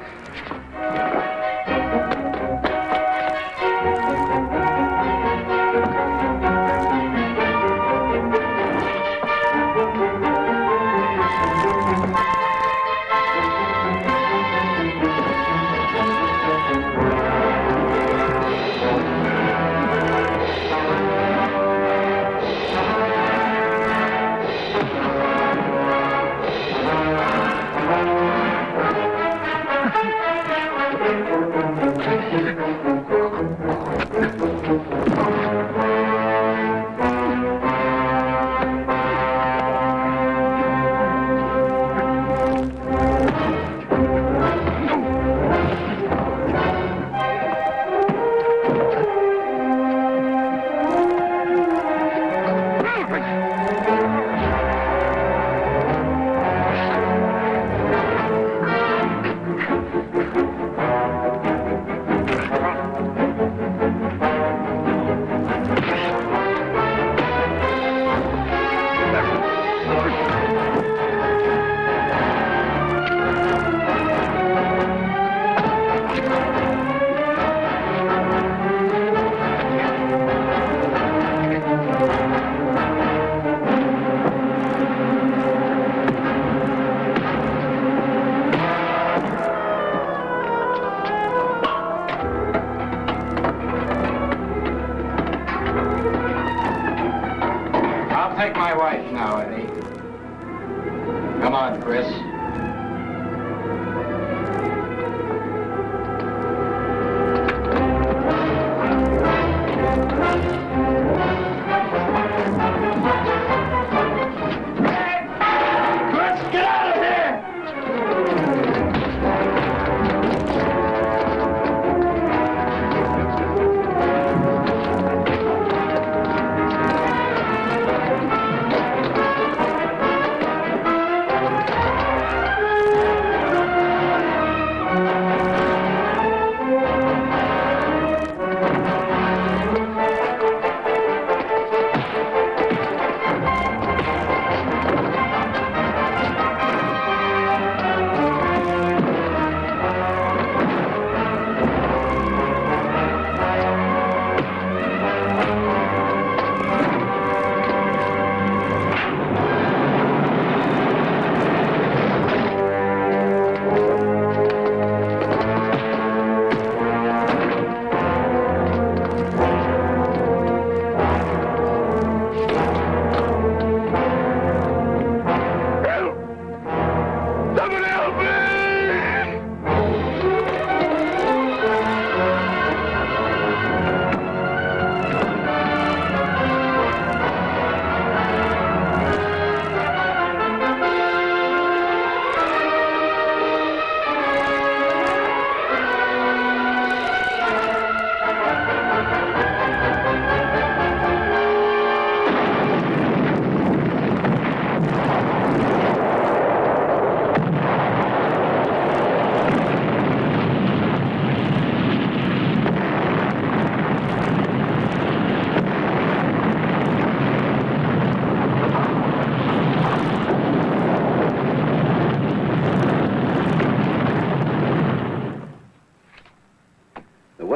on, Chris.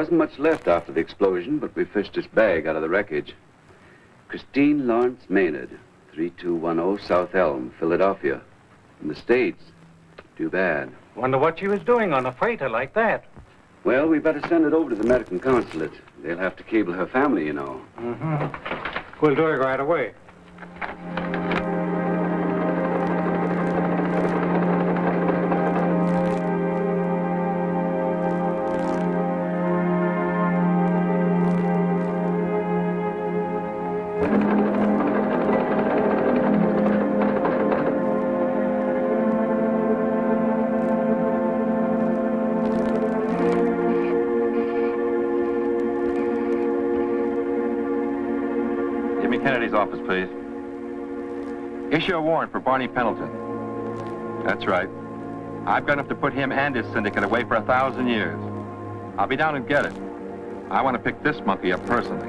Wasn't much left after the explosion, but we fished this bag out of the wreckage. Christine Lawrence Maynard, 3210 South Elm, Philadelphia. In the States. Too bad. Wonder what she was doing on a freighter like that. Well, we better send it over to the American consulate. They'll have to cable her family, you know. Mm-hmm. We'll do it right away. Office, please. Issue a warrant for Barney Pendleton. That's right. I've got enough to put him and his syndicate away for 1,000 years. I'll be down and get it. I want to pick this monkey up personally.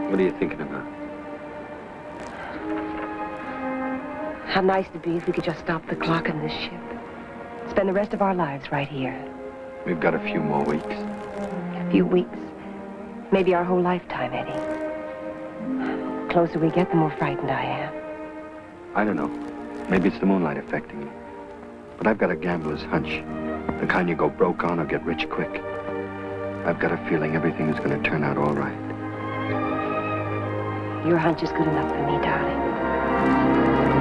What are you thinking about? How nice it'd be if we could just stop the clock on this ship. Spend the rest of our lives right here. We've got a few more weeks. A few weeks. Maybe our whole lifetime, Eddie. The closer we get, the more frightened I am. I don't know. Maybe it's the moonlight affecting me. But I've got a gambler's hunch. The kind you go broke on or get rich quick. I've got a feeling everything is going to turn out all right. Your hunch is good enough for me, darling.